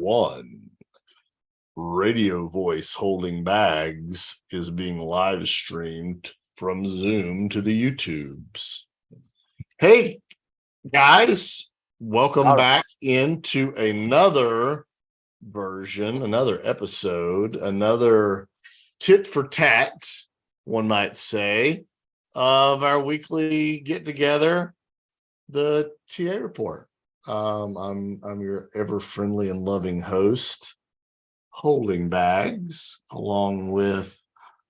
one. Radio Voice Holding Bags is being live streamed from Zoom to the YouTubes. Hey, guys, welcome back into another version, another episode, another tit for tat, one might say, of our weekly get together, the TA report. I'm your ever friendly and loving host, Holding Bags, along with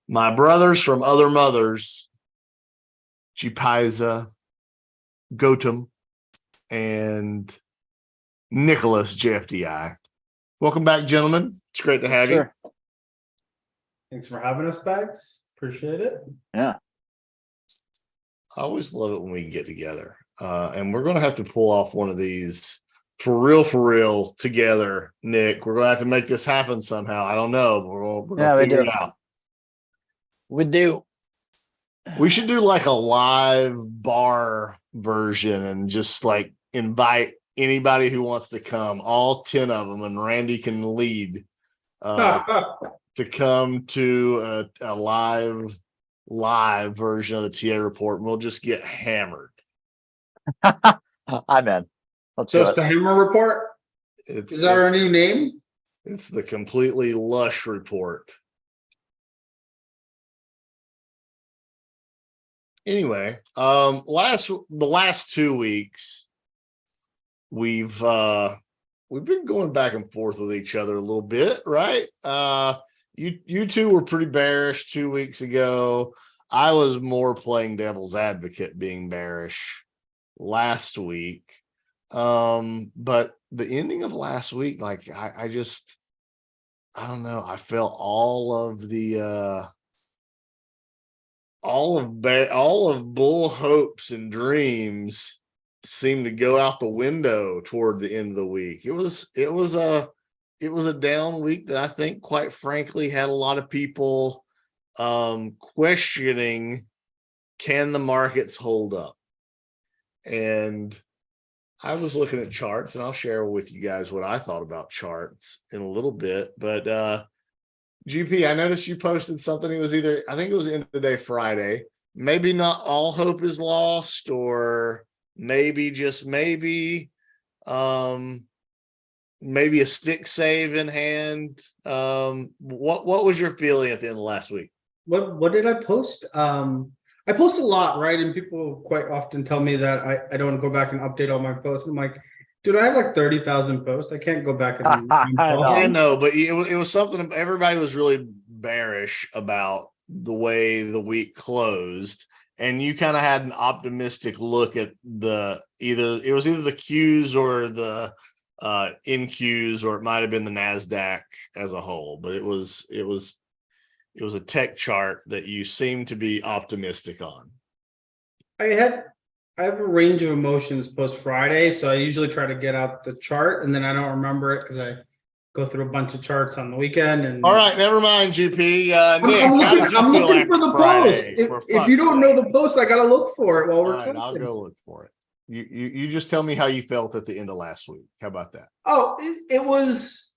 my brothers from other mothers, Chipaiza, Gautam, and Nicholas JFDI. Welcome back, gentlemen. It's great to have you. Thanks for having us, Bags. Appreciate it. Yeah. I always love it when we get together. And we're going to have to pull off one of these for real together, Nick. We're going to have to make this happen somehow. I don't know, but we're going to figure it out. We do. We should do like a live bar version and just like invite anybody who wants to come, all 10 of them, and Randy can lead to come to a live version of the TA report, and we'll just get hammered. I'm in. Let's So do it's the Hammer Report? Is that our new name? It's the completely lush report. Anyway, the last 2 weeks, we've been going back and forth with each other a little bit, right? You two were pretty bearish 2 weeks ago. I was more playing devil's advocate, being bearish last week. But the ending of last week, like I don't know. I felt all of bull hopes and dreams seemed to go out the window toward the end of the week. It was a down week that I think, quite frankly, had a lot of people questioning, can the markets hold up? And I was looking at charts, and I'll share with you guys what I thought about charts in a little bit. But GP, I noticed you posted something. It was I think it was end of the day Friday. Maybe not all hope is lost, or maybe just maybe a stick save in hand. What was your feeling at the end of last week? What did I post? I post a lot, right? And people quite often tell me that I don't go back and update all my posts. I'm like, dude, I have like 30,000 posts. I can't go back and I know, but it was something everybody was really bearish about the way the week closed. And you kind of had an optimistic look at either the Qs or the NQs, or it might have been the NASDAQ as a whole. But it was a tech chart that you seem to be optimistic on. I have a range of emotions post Friday, so I usually try to get out the chart, and then I don't remember it because I go through a bunch of charts on the weekend. And all right, never mind, GP. Nick, I'm looking for the post. If you don't know the post, I gotta look for it while we're talking. I'll go look for it. You just tell me how you felt at the end of last week. How about that? Oh, it was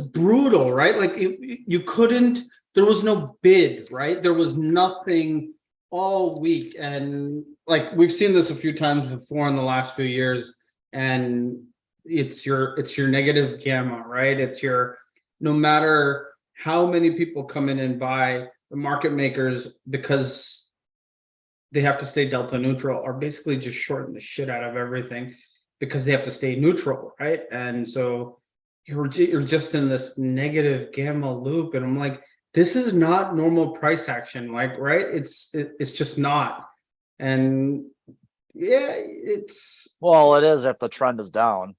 brutal, right? Like you couldn't. There was no bid, right? There was nothing all week. And like we've seen this a few times before in the last few years, and it's your negative gamma, right? It's your, no matter how many people come in and buy, the market makers, because they have to stay delta neutral, are basically just shorting the shit out of everything because they have to stay neutral, right? And so you're just in this negative gamma loop. And I'm like, this is not normal price action, like, right? It's just not. And yeah, it is if the trend is down,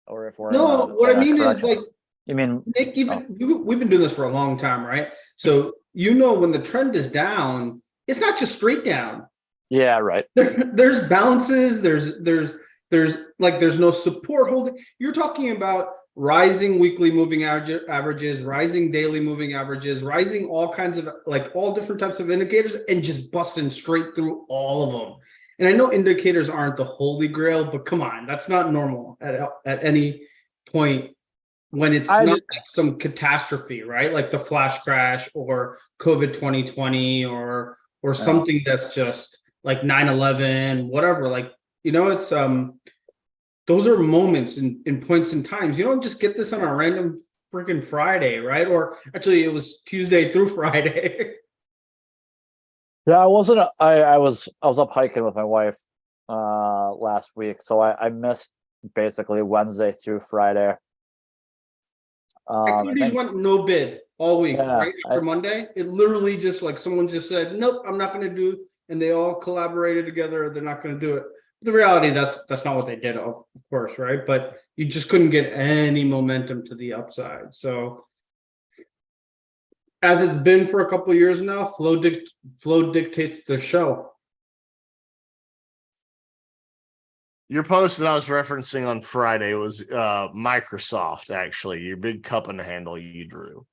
or if we're what I mean is, like, you mean, Nick, we've been doing this for a long time, right? So when the trend is down, it's not just straight down. Yeah, right. There's bounces. There's no support holding. You're talking about rising weekly moving averages, rising daily moving averages, rising all kinds of, like, all different types of indicators, and just busting straight through all of them. And I know indicators aren't the holy grail, but come on, that's not normal at any point when it's I not ju- like some catastrophe, right? Like the flash crash or COVID 2020 or Yeah. something that's just like 9/11, whatever. Like, it's those are moments in points in times. You don't just get this on a random freaking Friday, right? Or actually it was Tuesday through Friday. Yeah, I wasn't. I was up hiking with my wife last week, so I missed basically Wednesday through Friday. And Equities then went no bid all week, yeah, right after Monday. It literally just like someone just said, "Nope, I'm not going to do," and they all collaborated together. They're not going to do it. The reality, that's not what they did, of course, right? But you just couldn't get any momentum to the upside. So, as it's been for a couple of years now, flow dictates the show. Your post that I was referencing on Friday was Microsoft, actually, your big cup and handle you drew.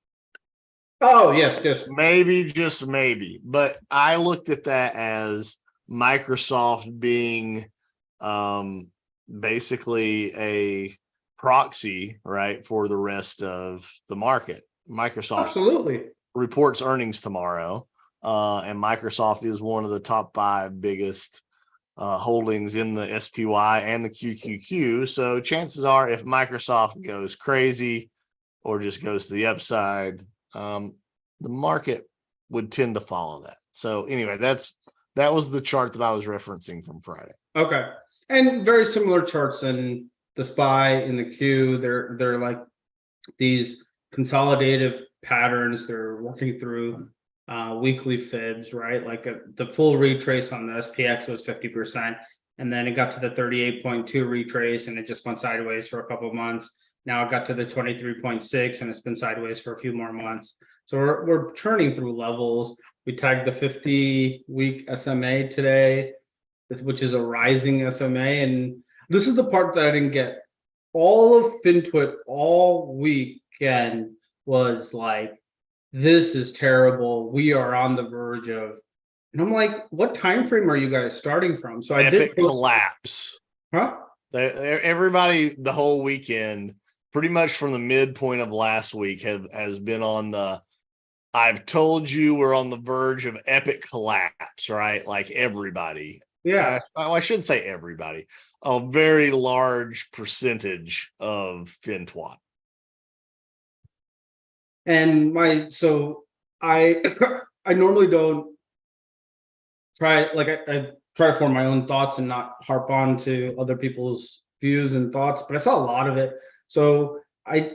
Oh yes, just Maybe, just maybe. But I looked at that as Microsoft being basically a proxy, right, for the rest of the market. Microsoft absolutely. reports earnings tomorrow, and Microsoft is one of the top 5 biggest holdings in the SPY and the QQQ. So chances are, if Microsoft goes crazy or just goes to the upside, the market would tend to follow that. So anyway, that was the chart that I was referencing from Friday. Okay, and very similar charts in the SPY in the Q. They're like these consolidative patterns. They're working through weekly fibs, right? Like the full retrace on the SPX was 50%, and then it got to the 38.2 retrace, and it just went sideways for a couple of months. Now it got to the 23.6, and it's been sideways for a few more months. So we're churning through levels. We tagged the 50-week SMA today, which is a rising SMA, and this is the part that I didn't get. All of FinTwit all weekend was like, this is terrible. We are on the verge of, and I'm like, what time frame are you guys starting from? So I did Epic collapse. Huh? Everybody the whole weekend, pretty much from the midpoint of last week, has been on the, I've told you we're on the verge of epic collapse, right? Like everybody. Yeah. I shouldn't say everybody. A very large percentage of FinTwat. And I I normally don't try, like I try to form my own thoughts and not harp on to other people's views and thoughts, but I saw a lot of it. So I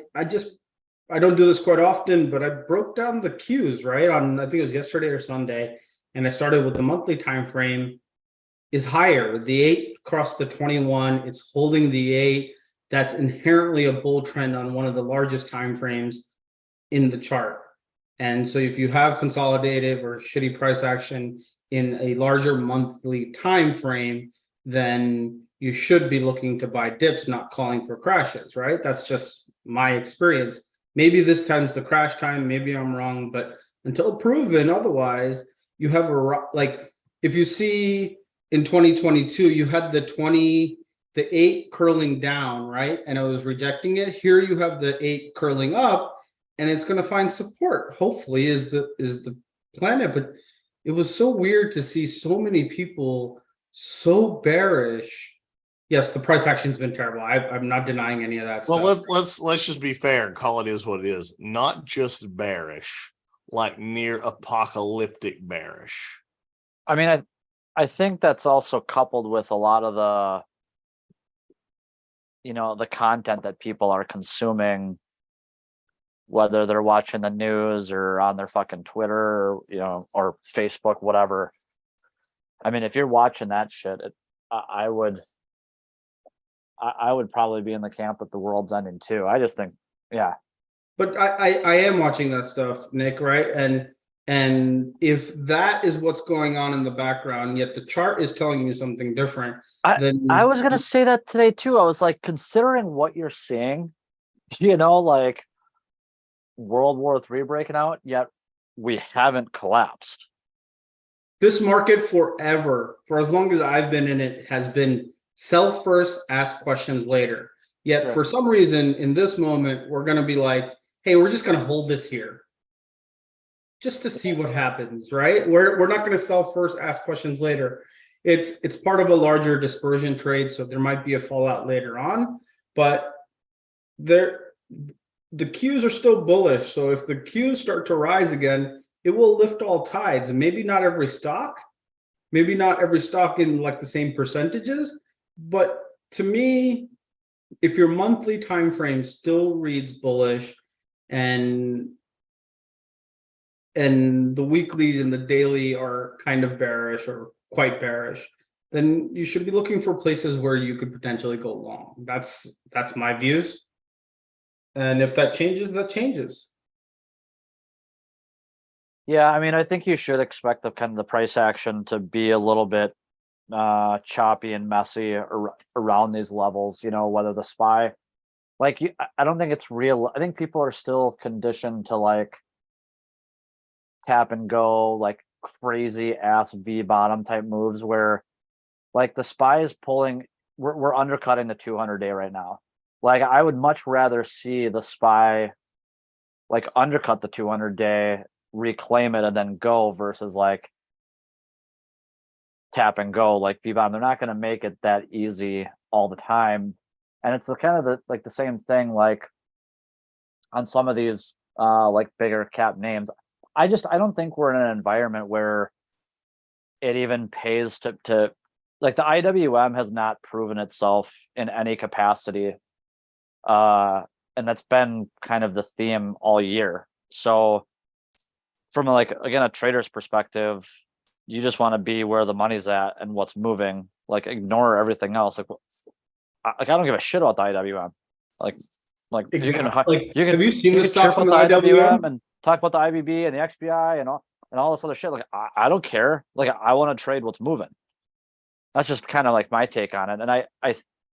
don't do this quite often, but I broke down the cues, right? On, I think it was yesterday or Sunday, and I started with the monthly time frame is higher. The 8 crossed the 21, it's holding the 8. That's inherently a bull trend on one of the largest time frames in the chart. And so if you have consolidative or shitty price action in a larger monthly time frame, then you should be looking to buy dips, not calling for crashes, right? That's just my experience. Maybe this time's the crash time, maybe I'm wrong, but until proven otherwise, you have like, if you see in 2022, you had the 8 curling down, right? And it was rejecting it. Here you have the 8 curling up, and it's going to find support, hopefully, is the planet. But it was so weird to see so many people so bearish. Yes, the price action's been terrible. I'm not denying any of that Well, stuff. let's just be fair and call it is what it is. Not just bearish, like near apocalyptic bearish. I mean, I think that's also coupled with a lot of the content that people are consuming, whether they're watching the news or on their fucking Twitter, or Facebook, whatever. I mean, if you're watching that shit, I would probably be in the camp that the world's ending too. I just think, yeah. But I am watching that stuff, Nick, right? And if that is what's going on in the background, yet the chart is telling you something different, then I was gonna say that today too. I was like, considering what you're seeing, like World War III breaking out, yet we haven't collapsed. this market forever, for as long as I've been in it, has been sell first, ask questions later. Yet Sure. for some reason, in this moment, we're going to be like, hey, we're just going to hold this here just to see what happens, right? We're not going to sell first, ask questions later. It's part of a larger dispersion trade, so there might be a fallout later on, but the Qs are still bullish. So if the Qs start to rise again, it will lift all tides. And maybe not every stock in like the same percentages, but to me, if your monthly time frame still reads bullish and the weeklies and the daily are kind of bearish or quite bearish, then you should be looking for places where you could potentially go long. That's my views. And if that changes, that changes. Yeah, I mean, I think you should expect the kind of the price action to be a little bit choppy and messy around these levels, you know, whether the SPY, like I don't think it's real. I think people are still conditioned to like tap and go, like crazy ass V bottom type moves where like the SPY is pulling, we're undercutting the 200-day right now. Like I would much rather see the SPY like undercut the 200-day, reclaim it, and then go versus like tap and go like V-bomb. They're not going to make it that easy all the time. And it's the kind of the same thing like on some of these like bigger cap names. I don't think we're in an environment where it even pays to like the IWM has not proven itself in any capacity. And that's been kind of the theme all year. So from like, again, a trader's perspective, you just want to be where the money's at and what's moving, like ignore everything else. I don't give a shit about the IWM. Like Exactly. you can Have you seen the chirp stocks in about the IWM? and talk about the IBB and the XBI and all this other shit. Like I don't care. Like I want to trade what's moving. That's just kind of like my take on it. And I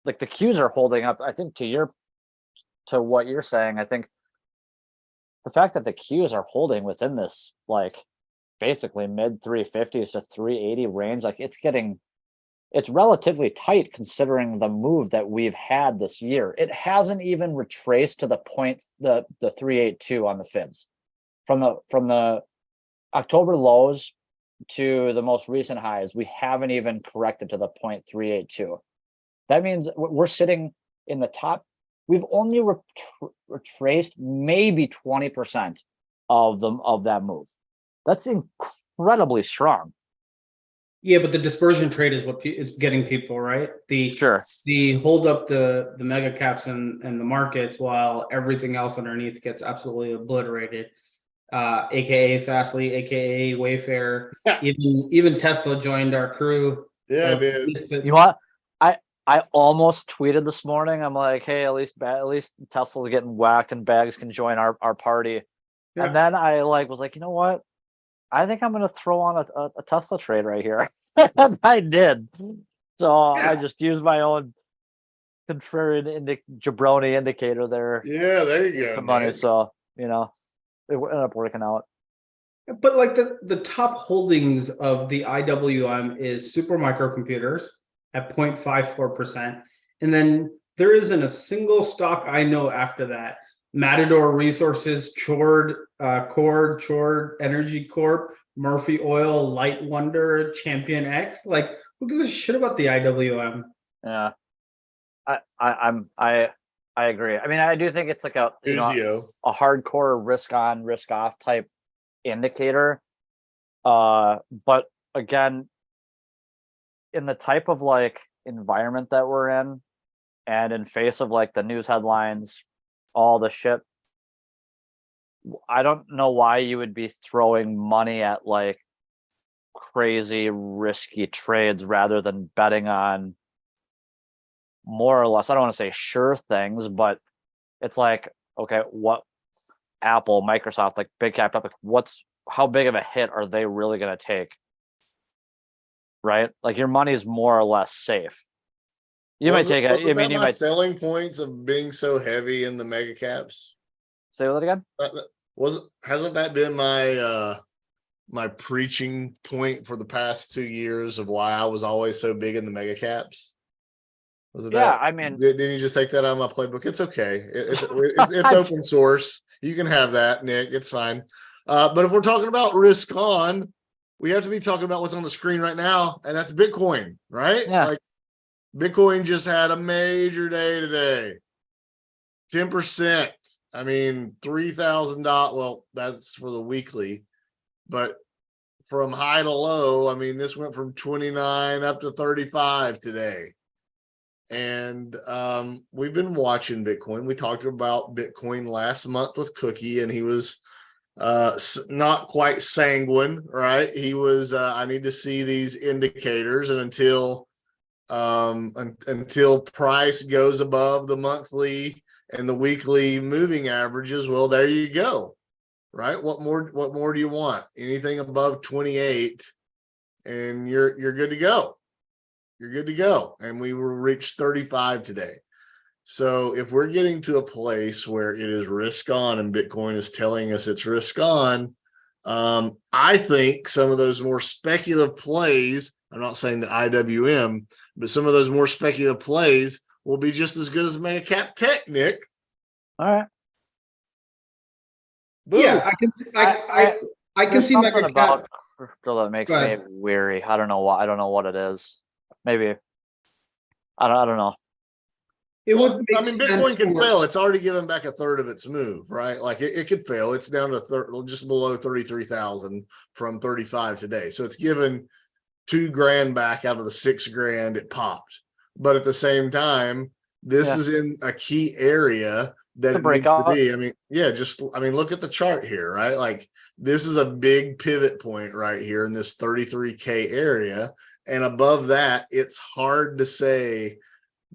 like the Qs are holding up. I think to what you're saying, I think the fact that the Qs are holding within this like basically mid 350s to 380 range, like it's relatively tight considering the move that we've had this year. It hasn't even retraced to the point the 382 on the fibs from the October lows to the most recent highs. We haven't even corrected to the 0.382. That means we're sitting in the top. We've only retraced maybe 20% of that move. That's incredibly strong. Yeah, but the dispersion trade is what it's getting people, right? The hold up the mega caps and the markets while everything else underneath gets absolutely obliterated. AKA Fastly, AKA Wayfair. Even Tesla joined our crew. Yeah, dude. You know what? I almost tweeted this morning. I'm like, hey, at least Tesla's getting whacked and Bags can join our party. Yeah. And then I was like, you know what? I think I'm gonna throw on a Tesla trade right here. And I did. So yeah. I just used my own contrarian jabroni indicator there. Yeah, there you go. Some money. So it ended up working out. But like the top holdings of the IWM is super microcomputers at 0.54%. And then there isn't a single stock I know after that. Matador Resources, Chord Energy Corp, Murphy Oil, Light Wonder, Champion X. Like, who gives a shit about the IWM? Yeah, I agree. I mean, I do think it's like a hardcore risk on, risk off type indicator. But again, in the type of like environment that we're in, and in face of like the news headlines, all the shit, I don't know why you would be throwing money at like crazy risky trades rather than betting on more or less, I don't want to say sure things, but it's like, okay, what Apple, Microsoft, like big cap, like how big of a hit are they really going to take? Right? Like your money is more or less safe. You might take it. I mean, you might selling points of being so heavy in the mega caps. Say that again. Hasn't that been my my preaching point for the past 2 years of why I was always so big in the mega caps? Was it Yeah, that? I mean, Didn't you just take that out of my playbook? It's okay. It's open source. You can have that, Nick. It's fine. But if we're talking about risk on, we have to be talking about what's on the screen right now, and that's Bitcoin, right? yeah. Like Bitcoin just had a major day today. 10%. I mean, $3,000. Well, that's for the weekly, but from high to low, I mean, this went from 29 up to 35 today. And we've been watching Bitcoin. We talked about Bitcoin last month with Cookie, and he was not quite sanguine, right? He was I need to see these indicators, and until price goes above the monthly and the weekly moving averages, well, there you go, right? What more do you want? Anything above 28 and you're good to go. You're good to go. And we will reach 35 today. So if we're getting to a place where it is risk on and Bitcoin is telling us it's risk on, I think some of those more speculative plays, I'm not saying the IWM, but some of those more speculative plays will be just as good as mega cap tech, Nick. All right. Boom. Yeah, I can see something mega about cap. crypto that makes Go me ahead. weary. I don't know what. I don't know what it is. Maybe. I don't know. It Well, would make I mean, sense Bitcoin can for- fail. It's already given back a third of its move, right? Like it could fail. It's down to just below 33,000 from 35 today. So it's given $2,000 back out of the $6,000 it popped. But at the same time, this is in a key area that The it needs to breakout. be. I mean, yeah, look at the chart here, right? Like this is a big pivot point right here in this 33K area. And above that, it's hard to say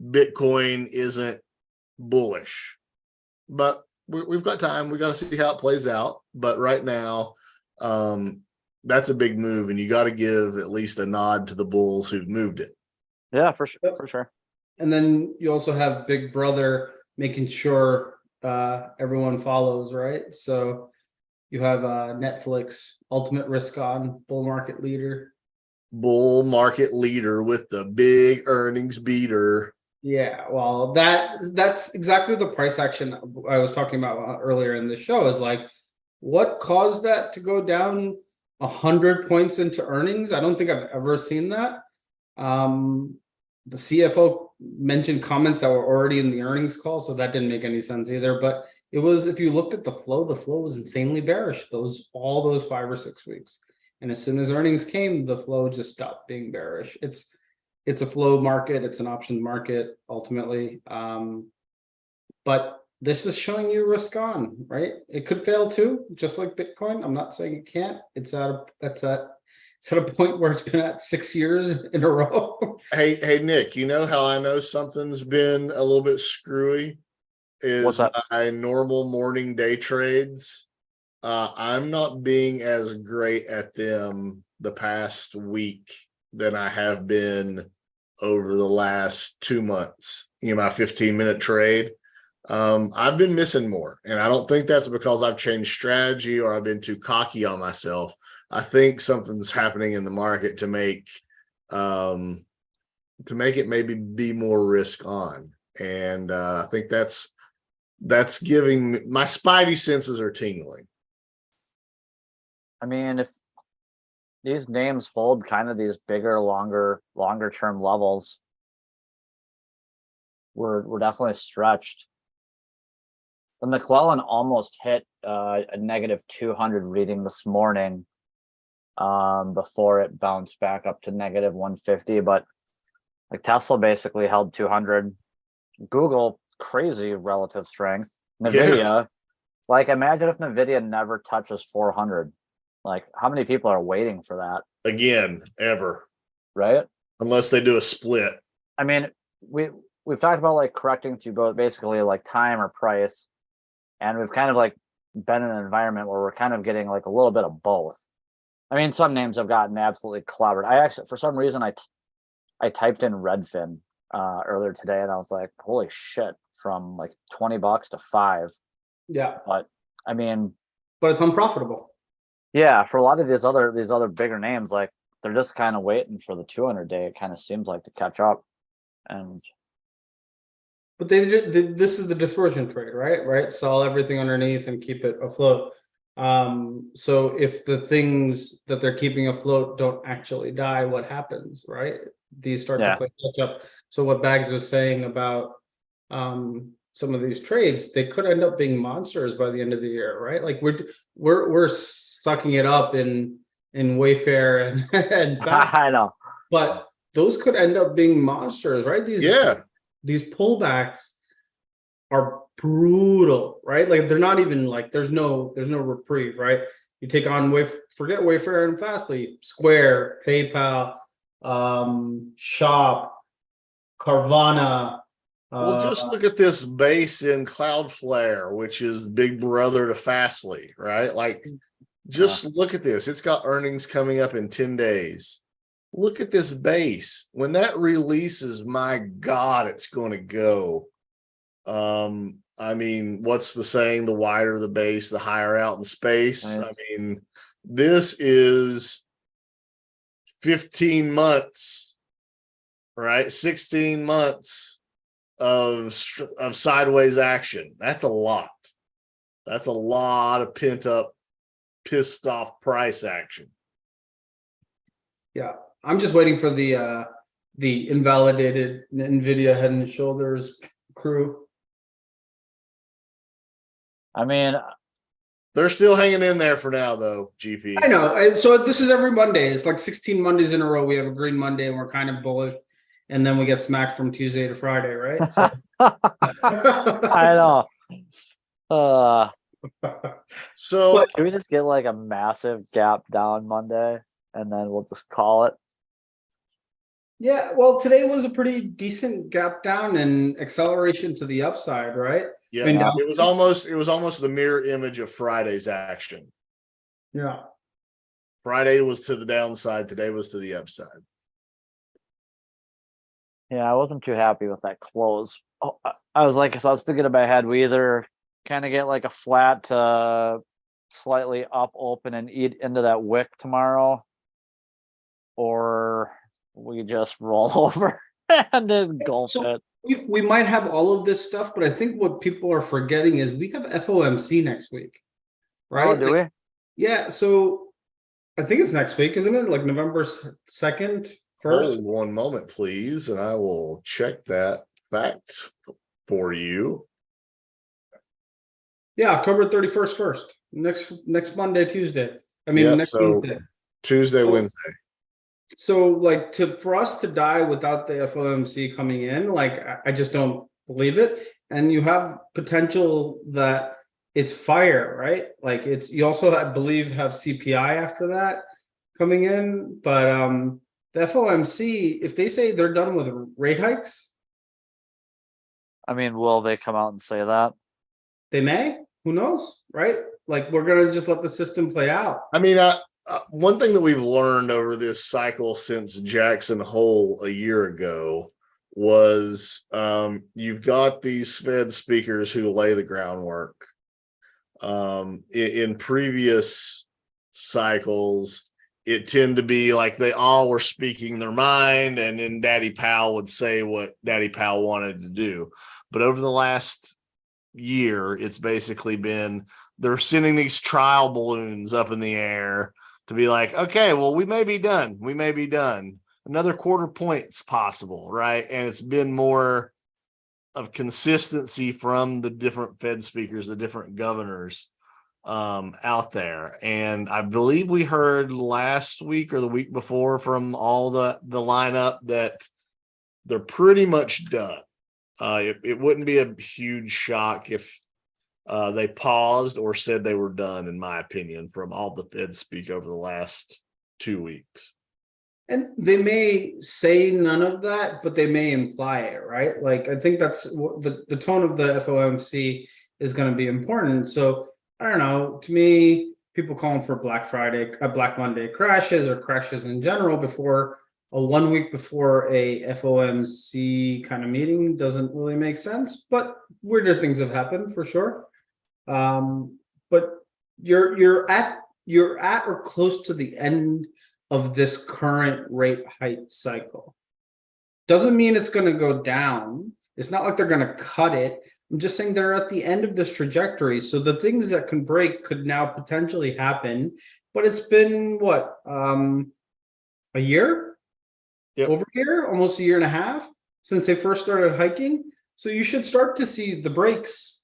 Bitcoin isn't bullish, but we've got time. We got to see how it plays out. But right now, that's a big move, and you got to give at least a nod to the bulls who've moved it. Yeah, for sure. For sure. And then you also have Big Brother making sure everyone follows, right? So you have Netflix, ultimate risk on, bull market leader. Bull market leader with the big earnings beater. Yeah, well, that's exactly the price action I was talking about earlier in the show. Is like, what caused that to go down 100 points into earnings? I don't think I've ever seen that. The CFO mentioned comments that were already in the earnings call, so that didn't make any sense either. But it was, if you looked at the flow was insanely bearish all those 5 or 6 weeks. And as soon as earnings came, the flow just stopped being bearish. It's a flow market, it's an options market ultimately. But this is showing you risk on, right? It could fail too, just like Bitcoin. I'm not saying it can't. It's at a point where it's been at 6 years in a row. Hey, Nick, you know how I know something's been a little bit screwy? What's Is that? my normal morning day trades. I'm not being as great at them the past week than I have been over the last 2 months. My 15-minute trade. I've been missing more, and I don't think that's because I've changed strategy or I've been too cocky on myself. I think something's happening in the market to make it maybe be more risk on, and I think that's giving my spidey senses are tingling. I mean, if these names hold kind of these bigger, longer term levels, we're definitely stretched. The McClellan almost hit a negative 200 reading this morning before it bounced back up to negative 150. But like Tesla basically held 200. Google, crazy relative strength. NVIDIA, like imagine if NVIDIA never touches 400. Like how many people are waiting for that? Again, ever. Right? Unless they do a split. I mean, we've talked about like correcting to both basically like time or price. And we've kind of like been in an environment where we're kind of getting like a little bit of both. I mean, some names have gotten absolutely clobbered. I actually, for some reason, I typed in Redfin earlier today, and I was like, holy shit, from like $20 to $5. Yeah, But I mean, but it's unprofitable. yeah, for a lot of these other bigger names, like they're just kind of waiting for the 200 day. It kind of seems like to catch up, and But this is the dispersion trade, right? Right. Sell everything underneath and keep it afloat. So if the things that they're keeping afloat don't actually die, what happens, right? These start to play catch up. So what Bags was saying about some of these trades, they could end up being monsters by the end of the year, right? Like we're sucking it up in Wayfair and Fast, I know. but those could end up being monsters, right? These pullbacks are brutal, right? Like they're not even like there's no reprieve, right? You take on forget Wayfair and Fastly, Square, PayPal, Shop, Carvana. Well, just look at this base in Cloudflare, which is big brother to Fastly, right? Like, just look at this. It's got earnings coming up in 10 days. Look at this base. When that releases, my God, it's going to go. I mean, what's the saying? The wider the base, the higher out in space. Nice. I mean, this is 15 months, right? 16 months of sideways action. That's a lot. That's a lot of pent up, pissed off price action. Yeah, I'm just waiting for the invalidated NVIDIA Head and Shoulders crew. I mean, they're still hanging in there for now, though, GP. I know. So this is every Monday. It's like 16 Mondays in a row. We have a green Monday and we're kind of bullish. And then we get smacked from Tuesday to Friday, right? So. I know. So can we just get like a massive gap down Monday and then we'll just call it? Yeah, well, today was a pretty decent gap down and acceleration to the upside, right? Yeah, I mean, it was almost the mirror image of Friday's action. Yeah. Friday was to the downside, today was to the upside. Yeah, I wasn't too happy with that close. Oh, I was thinking in my head, we either kind of get like a flat to slightly up open and eat into that wick tomorrow, or we just roll over and engulf it. We might have all of this stuff, but I think what people are forgetting is we have FOMC next week, right? Oh, do we? Yeah, so I think it's next week, isn't it? Like November 2nd, 1st? Hold one moment, please, and I will check that fact for you. Yeah, October 31st, 1st. Next Monday, Tuesday. I mean, next Wednesday. Tuesday, Wednesday. So like for us to die without the FOMC coming in, like I just don't believe it. And you have potential that it's fire, right? Like you also, I believe, have CPI after that coming in. But the FOMC, if they say they're done with rate hikes, I mean, will they come out and say that? they may. Who knows, right? Like we're gonna just let the system play out. I mean, one thing that we've learned over this cycle since Jackson Hole a year ago was you've got these Fed speakers who lay the groundwork. In previous cycles, it tended to be like they all were speaking their mind, and then Daddy Powell would say what Daddy Powell wanted to do. But over the last year, it's basically been they're sending these trial balloons up in the air to be like, okay, well, we may be done. We may be done. Another quarter point's possible, right? And it's been more of consistency from the different Fed speakers, the different governors out there. And I believe we heard last week or the week before from all the lineup that they're pretty much done. It wouldn't be a huge shock if they paused or said they were done, in my opinion, from all the Fed speak over the last 2 weeks. And they may say none of that, but they may imply it, right? Like, I think that's what the tone of the FOMC is going to be important. So, I don't know, to me, people calling for Black Monday crashes or crashes in general before a 1 week before a FOMC kind of meeting doesn't really make sense, but weirder things have happened for sure. But you're at or close to the end of this current rate hike cycle. Doesn't mean it's going to go down. It's not like they're going to cut it. I'm just saying they're at the end of this trajectory. So the things that can break could now potentially happen. But it's been what, a year? Yep. Over a year, almost a year and a half since they first started hiking. So you should start to see the breaks.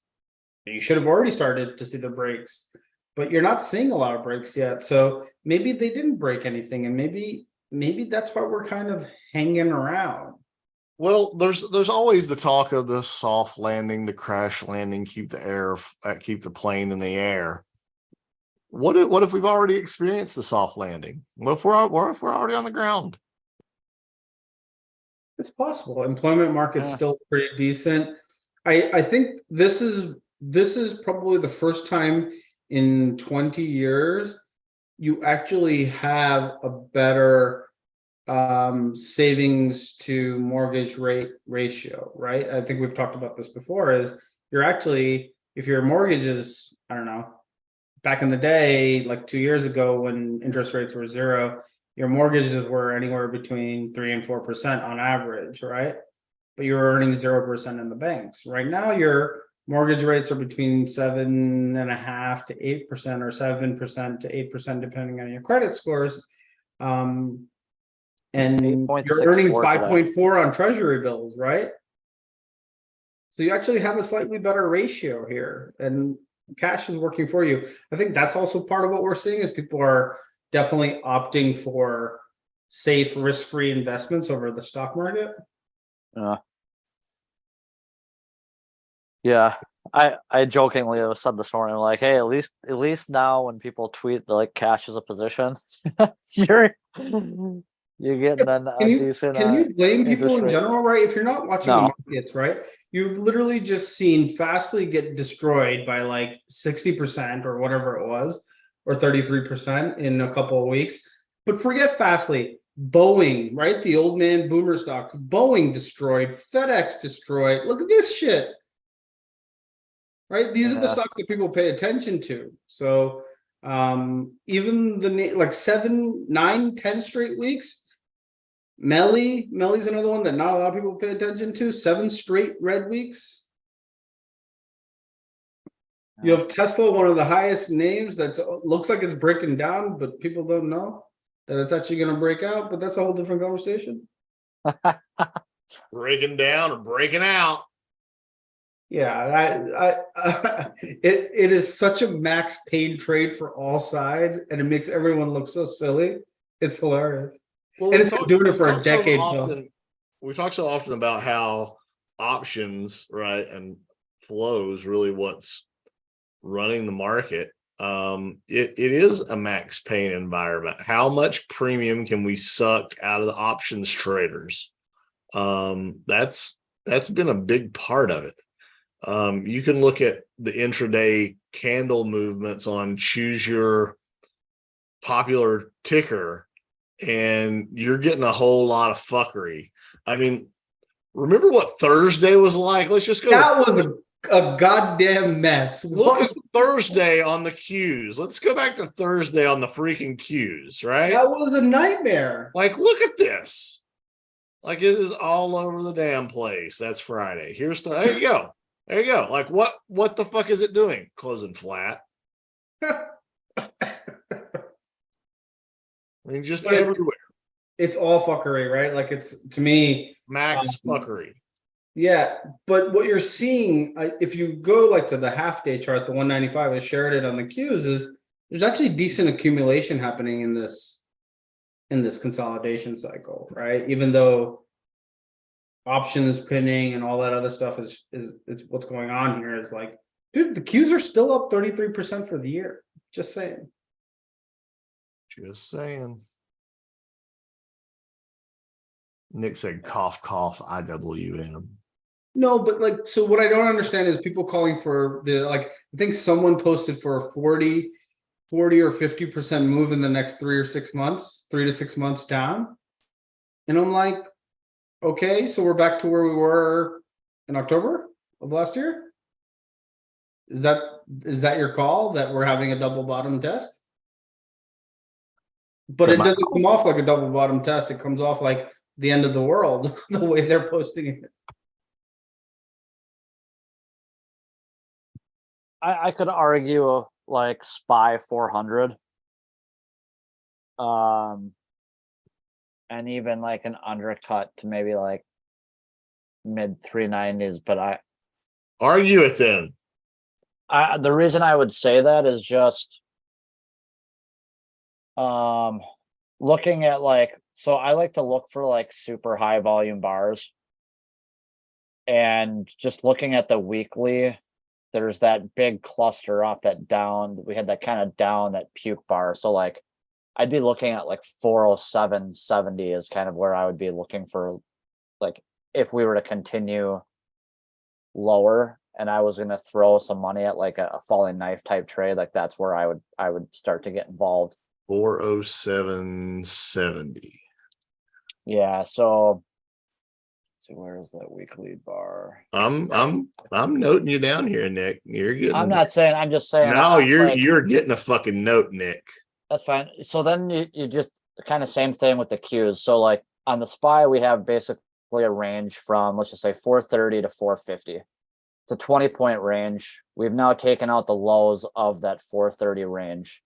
You should have already started to see the breaks, but you're not seeing a lot of breaks yet. So maybe they didn't break anything, and maybe that's why we're kind of hanging around. Well, there's always the talk of the soft landing, the crash landing, keep the plane in the air. What if we've already experienced the soft landing? What if we're already on the ground? It's possible. Employment market's still pretty decent. I think this is probably the first time in 20 years you actually have a better savings to mortgage rate ratio, right? I think we've talked about this before, is you're actually, if your mortgage is, I don't know, back in the day, like 2 years ago when interest rates were zero, your mortgages were anywhere between 3 and 4% on average, right? But you're earning 0% in the banks. Right now, your mortgage rates are between 7.5% to 8% or 7% to 8%, depending on your credit scores. And you're earning 5.4 on treasury bills, right? So you actually have a slightly better ratio here, and cash is working for you. I think that's also part of what we're seeing, is people are definitely opting for safe, risk-free investments over the stock market. Yeah, I jokingly said this morning, like, hey, at least now when people tweet like cash is a position, you're getting a decent. Can you blame people in general, right? If you're not watching the markets, right? You've literally just seen Fastly get destroyed by like 60% or whatever it was, or 33% in a couple of weeks. But forget Fastly, Boeing, right? The old man boomer stocks, Boeing destroyed, FedEx destroyed. Look at this shit. Right, these are the stocks that people pay attention to. So even like 7, 9, 10 straight weeks. Melly's another one that not a lot of people pay attention to. 7 straight red weeks. You have Tesla, one of the highest names that looks like it's breaking down, but people don't know that it's actually going to break out. But that's a whole different conversation. Breaking down or breaking out. Yeah, it is such a max pain trade for all sides, and it makes everyone look so silly. It's hilarious. Well, and it's been doing it for a decade. We talk so often about how options, right, and flows really what's running the market. It is a max pain environment. How much premium can we suck out of the options traders? That's been a big part of it. You can look at the intraday candle movements on choose your popular ticker, and you're getting a whole lot of fuckery. I mean, remember what Thursday was like? Let's just go. That was a goddamn mess. Look at Thursday on the Qs. Let's go back to Thursday on the freaking Qs, right? That was a nightmare. Like, look at this. Like, it is all over the damn place. That's Friday. There you go. There you go. Like, what the fuck is it doing? Closing flat. I mean, just everywhere. It's all fuckery, right? Like, it's, to me, max fuckery. Yeah, but what you're seeing, if you go like to the half-day chart, the 195, I shared it on the Qs, is there's actually decent accumulation happening in this consolidation cycle, right? Even though options pinning and all that other stuff is what's going on here, is like, dude, the Qs are still up 33% for the year. Just saying. Just saying. Nick said cough cough IWM. No, but like, so what I don't understand is people calling for the, like, I think someone posted for a 40 or 50% move in the next 3 to 6 months down. And I'm like, okay, so we're back to where we were in October of last year. Is that your call, that we're having a double bottom test? But it doesn't come off like a double bottom test. It comes off like the end of the world, the way they're posting it. I could argue like SPY 400. And even like an undercut to maybe like mid 390s. But Argue it then. the reason I would say that is just looking at like, so I like to look for like super high volume bars, and just looking at the weekly, there's that big cluster off that down. We had that kind of down, that puke bar. So like I'd be looking at like 407.70 is kind of where I would be looking for, like, if we were to continue lower and I was going to throw some money at like a falling knife type trade, like that's where I would start to get involved. 407.70. Yeah, so let's see, where is that weekly bar? I'm noting you down here, Nick. You're getting. I'm not saying, I'm just saying. No, you're like, you're getting a fucking note, Nick. That's fine. So then you just kind of same thing with the Qs. So like on the SPY, we have basically a range from, let's just say 430 to 450. It's a 20-point range. We've now taken out the lows of that 430 range.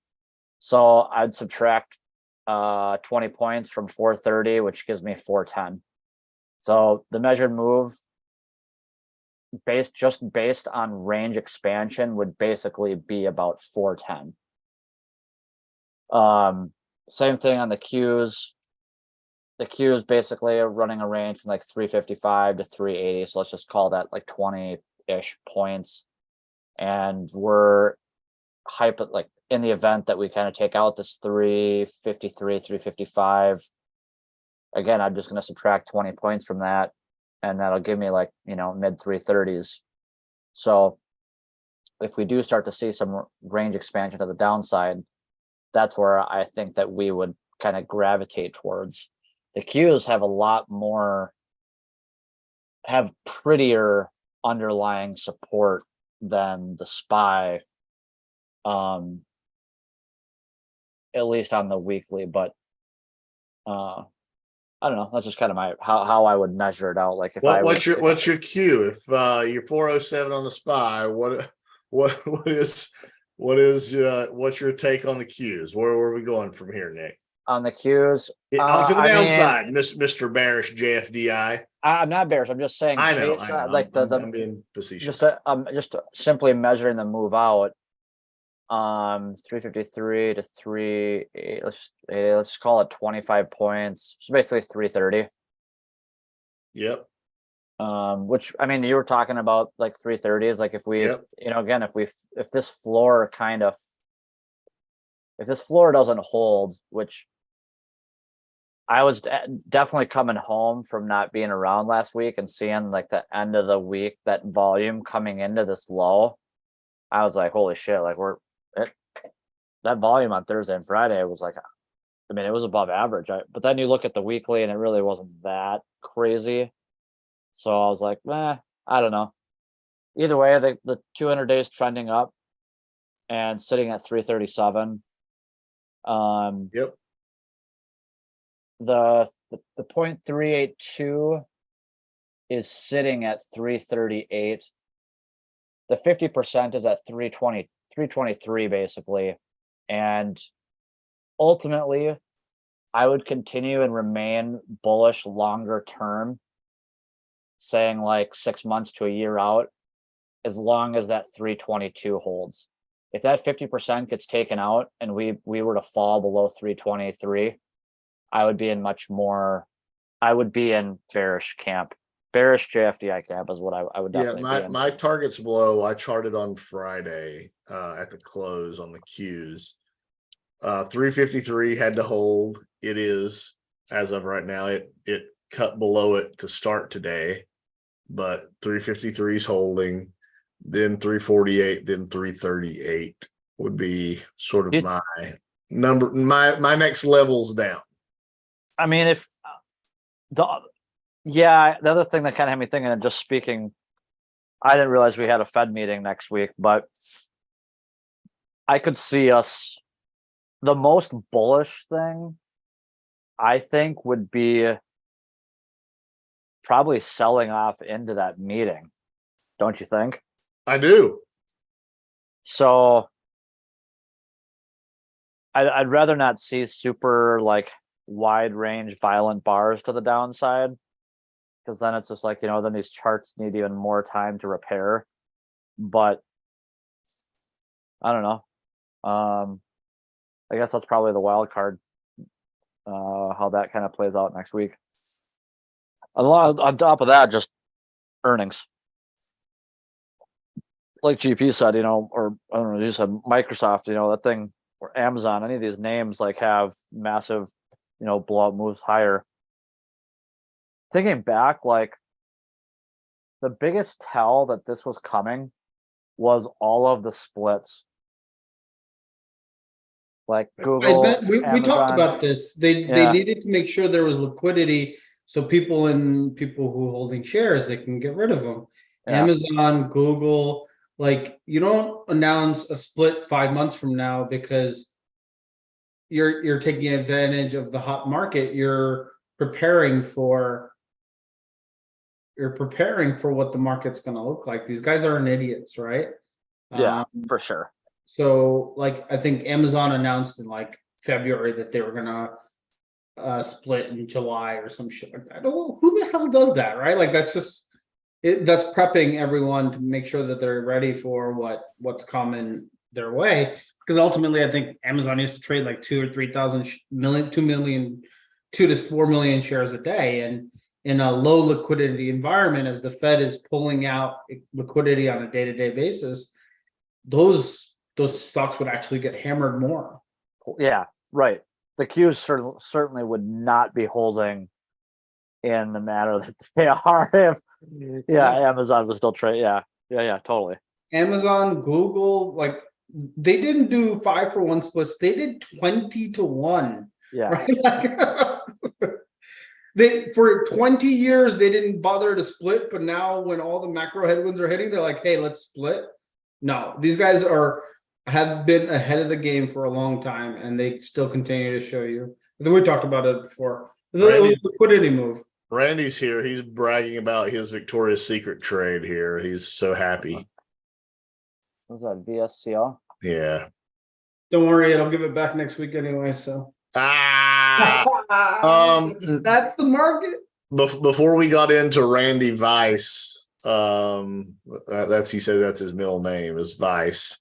So I'd subtract 20 points from 430, which gives me 410. So the measured move based on range expansion would basically be about 410. Same thing on the Qs. The Qs basically are running a range from like 355 to 380. So let's just call that like 20-ish points. And we're like in the event that we kind of take out this 353, 355. Again, I'm just going to subtract 20 points from that, and that'll give me like, mid 330s. So if we do start to see some range expansion to the downside, that's where I think that we would kind of gravitate towards. The Qs have prettier underlying support than the SPY, at least on the weekly. But I don't know. That's just kind of how I would measure it out. Like if what's your Q? If you're 407 on the SPY, what's your take on the Qs? Where are we going from here, Nick? On the Qs, onto the downside, Mr. Bearish JFDI. I'm not bearish. I'm just saying. I know. Like I'm being facetious. Just simply measuring the move out. 353 to 3. Let's call it 25 points. So basically 330. Yep. Which, I mean, you were talking about like 330s. Like if we, again, if this floor doesn't hold, which I was definitely coming home from not being around last week and seeing like the end of the week, that volume coming into this low, I was like, holy shit, like that volume on Thursday and Friday was like, I mean, it was above average. But then you look at the weekly and it really wasn't that crazy. So I was like, I don't know. Either way, the 200 days trending up and sitting at 337. Yep. The 0.382 is sitting at 338. The 50% is at 323 basically. And ultimately, I would continue and remain bullish longer term, saying like 6 months to a year out, as long as that 322 holds. If that 50% gets taken out and we were to fall below 323, I would be in bearish camp. Bearish JFDI camp is what I would definitely be in. My target's below. I charted on Friday at the close on the Qs. 353 had to hold. It is, as of right now, it cut below it to start today, but 353 is holding. Then 348, then 338 would be sort of my number. My next level's down. I mean, the other thing that kind of had me thinking, and just speaking, I didn't realize we had a Fed meeting next week, but I could see us, the most bullish thing I think would be probably selling off into that meeting. Don't you think? I do. So I'd rather not see super like wide range violent bars to the downside, because then it's just like, then these charts need even more time to repair. But I don't know. I guess that's probably the wild card, how that kind of plays out next week. On top of that, just earnings. Like GP said, or I don't know, you said Microsoft, that thing, or Amazon, any of these names like have massive, blowout moves higher. Thinking back, like the biggest tell that this was coming was all of the splits. Like Google, I bet we talked Amazon. about this. They Yeah. needed to make sure there was liquidity, so people who are holding shares, they can get rid of them. Yeah. Amazon, Google, like you don't announce a split 5 months from now because you're taking advantage of the hot market. You're preparing for what the market's going to look like. These guys aren't idiots, right? Yeah, for sure. So like I think Amazon announced in like February that they were gonna split in July or some shit like that. I don't know who the hell does that, right? Like that's just that's prepping everyone to make sure that they're ready for what's coming their way. Because ultimately, I think Amazon used to trade like 2 or 3,000 million, 2 to 4 million shares a day, and in a low liquidity environment, as the Fed is pulling out liquidity on a day-to-day basis, those stocks would actually get hammered more. Yeah, right. The Qs certainly would not be holding in the manner that they are if Amazon was still trade. Yeah, totally. Amazon, Google, like they didn't do 5-for-1 splits, they did 20-to-1. Yeah. Right? Like, they for 20 years they didn't bother to split, but now when all the macro headwinds are hitting, they're like, hey, let's split. No, these guys have been ahead of the game for a long time, and they still continue to show you. I think we talked about it before. It was a liquidity move. Randy's here. He's bragging about his Victoria's Secret trade here. He's so happy. What was that, VSCO? Yeah. Don't worry, I'll give it back next week anyway. So that's the market. Before we got into Randy Weiss, he said that's his middle name is Weiss.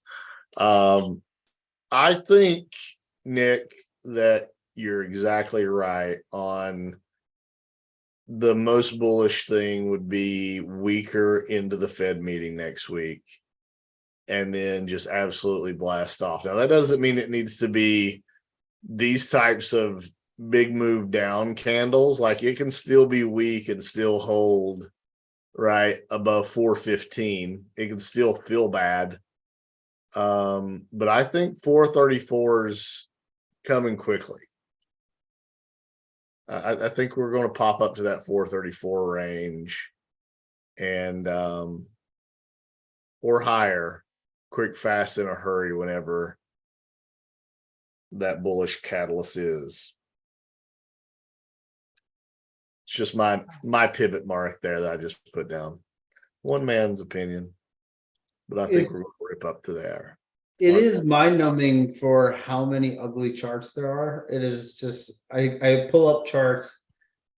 I think, Nick, that you're exactly right on the most bullish thing would be weaker into the Fed meeting next week and then just absolutely blast off. Now, that doesn't mean it needs to be these types of big move down candles. Like it can still be weak and still hold right above 415. It can still feel bad. But I think 434 is coming quickly. I think we're going to pop up to that 434 range and or higher, quick, fast, in a hurry whenever that bullish catalyst is. It's just my pivot mark there that I just put down. One man's opinion, but I think we're going to rip up to there. It is mind-numbing for how many ugly charts there are. It is just I pull up charts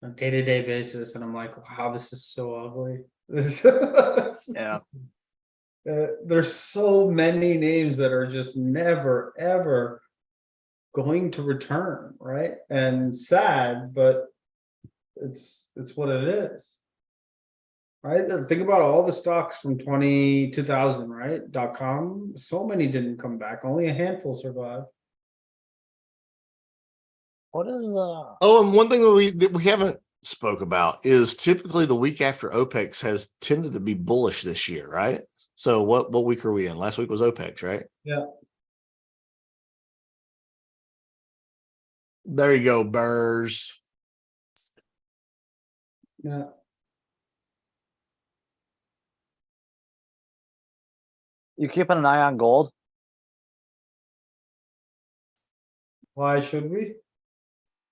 on a day-to-day basis, and I'm like, wow, this is so ugly. Yeah. There's so many names that are just never ever going to return, right? And sad, but it's what it is. Right? Think about all the stocks from 2000, right? .com. So many didn't come back. Only a handful survived. What is Oh, and one thing that we haven't spoke about is typically the week after OPEX has tended to be bullish this year, right? So what week are we in? Last week was OPEX, right? Yeah. There you go, Burrs. Yeah. You keeping an eye on gold? Why should we?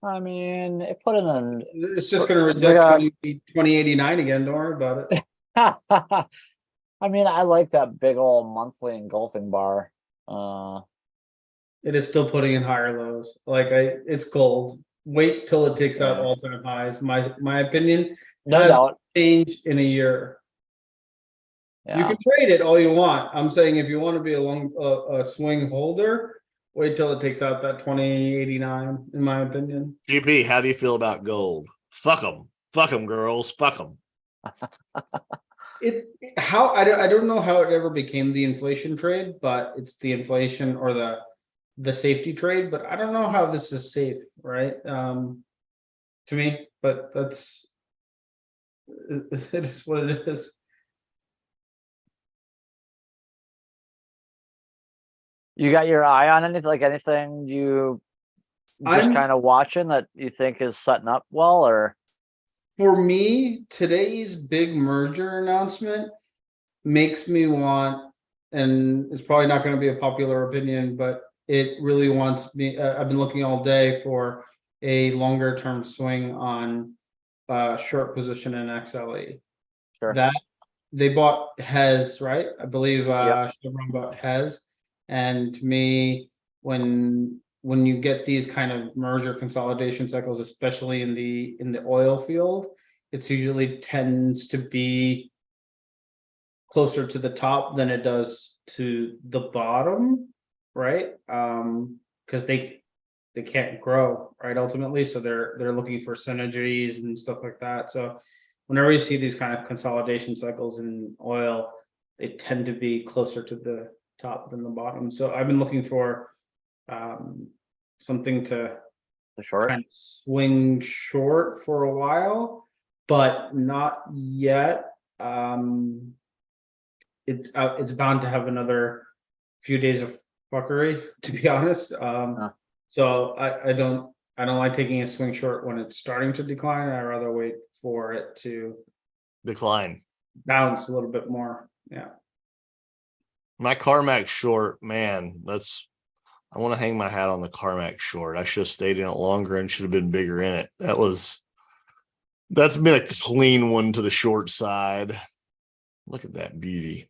I mean, it put in an. It's just going to reject 2089 again. Don't worry about it. I mean, I like that big old monthly engulfing bar. It is still putting in higher lows. It's gold. Wait till it takes out Yeah. all-time highs. My opinion No has doubt. changed in a year. You Yeah. can trade it all you want. I'm saying if you want to be a swing holder, wait till it takes out that 2089, in my opinion. GP, how do you feel about gold? Fuck them, girls. Fuck them. I don't know how it ever became the inflation trade, but it's the inflation or the safety trade. But I don't know how this is safe, right? To me, but it is what it is. You got your eye on anything, like anything you just I'm kind of watching that you think is setting up well, or For me, today's big merger announcement makes me want, and it's probably not going to be a popular opinion, but it really wants me. I've been looking all day for a longer term swing on short position in XLE. sure. That they bought Hez, right? I believe Yep. Chevron bought Hez, and to me, when you get these kind of merger consolidation cycles, especially in the oil field, it's usually tends to be closer to the top than it does to the bottom, right? Because they can't grow, right? Ultimately, so they're looking for synergies and stuff like that. So whenever you see these kind of consolidation cycles in oil, they tend to be closer to the top than the bottom. So I've been looking for something to The short. kind of swing short for a while, but not yet. It's bound to have another few days of fuckery, to be honest. So I don't like taking a swing short when it's starting to decline. I'd rather wait for it to Decline. bounce a little bit more. Yeah. My CarMax short, man, I want to hang my hat on the CarMax short. I should have stayed in it longer and should have been bigger in it. That's been a clean one to the short side. Look at that beauty.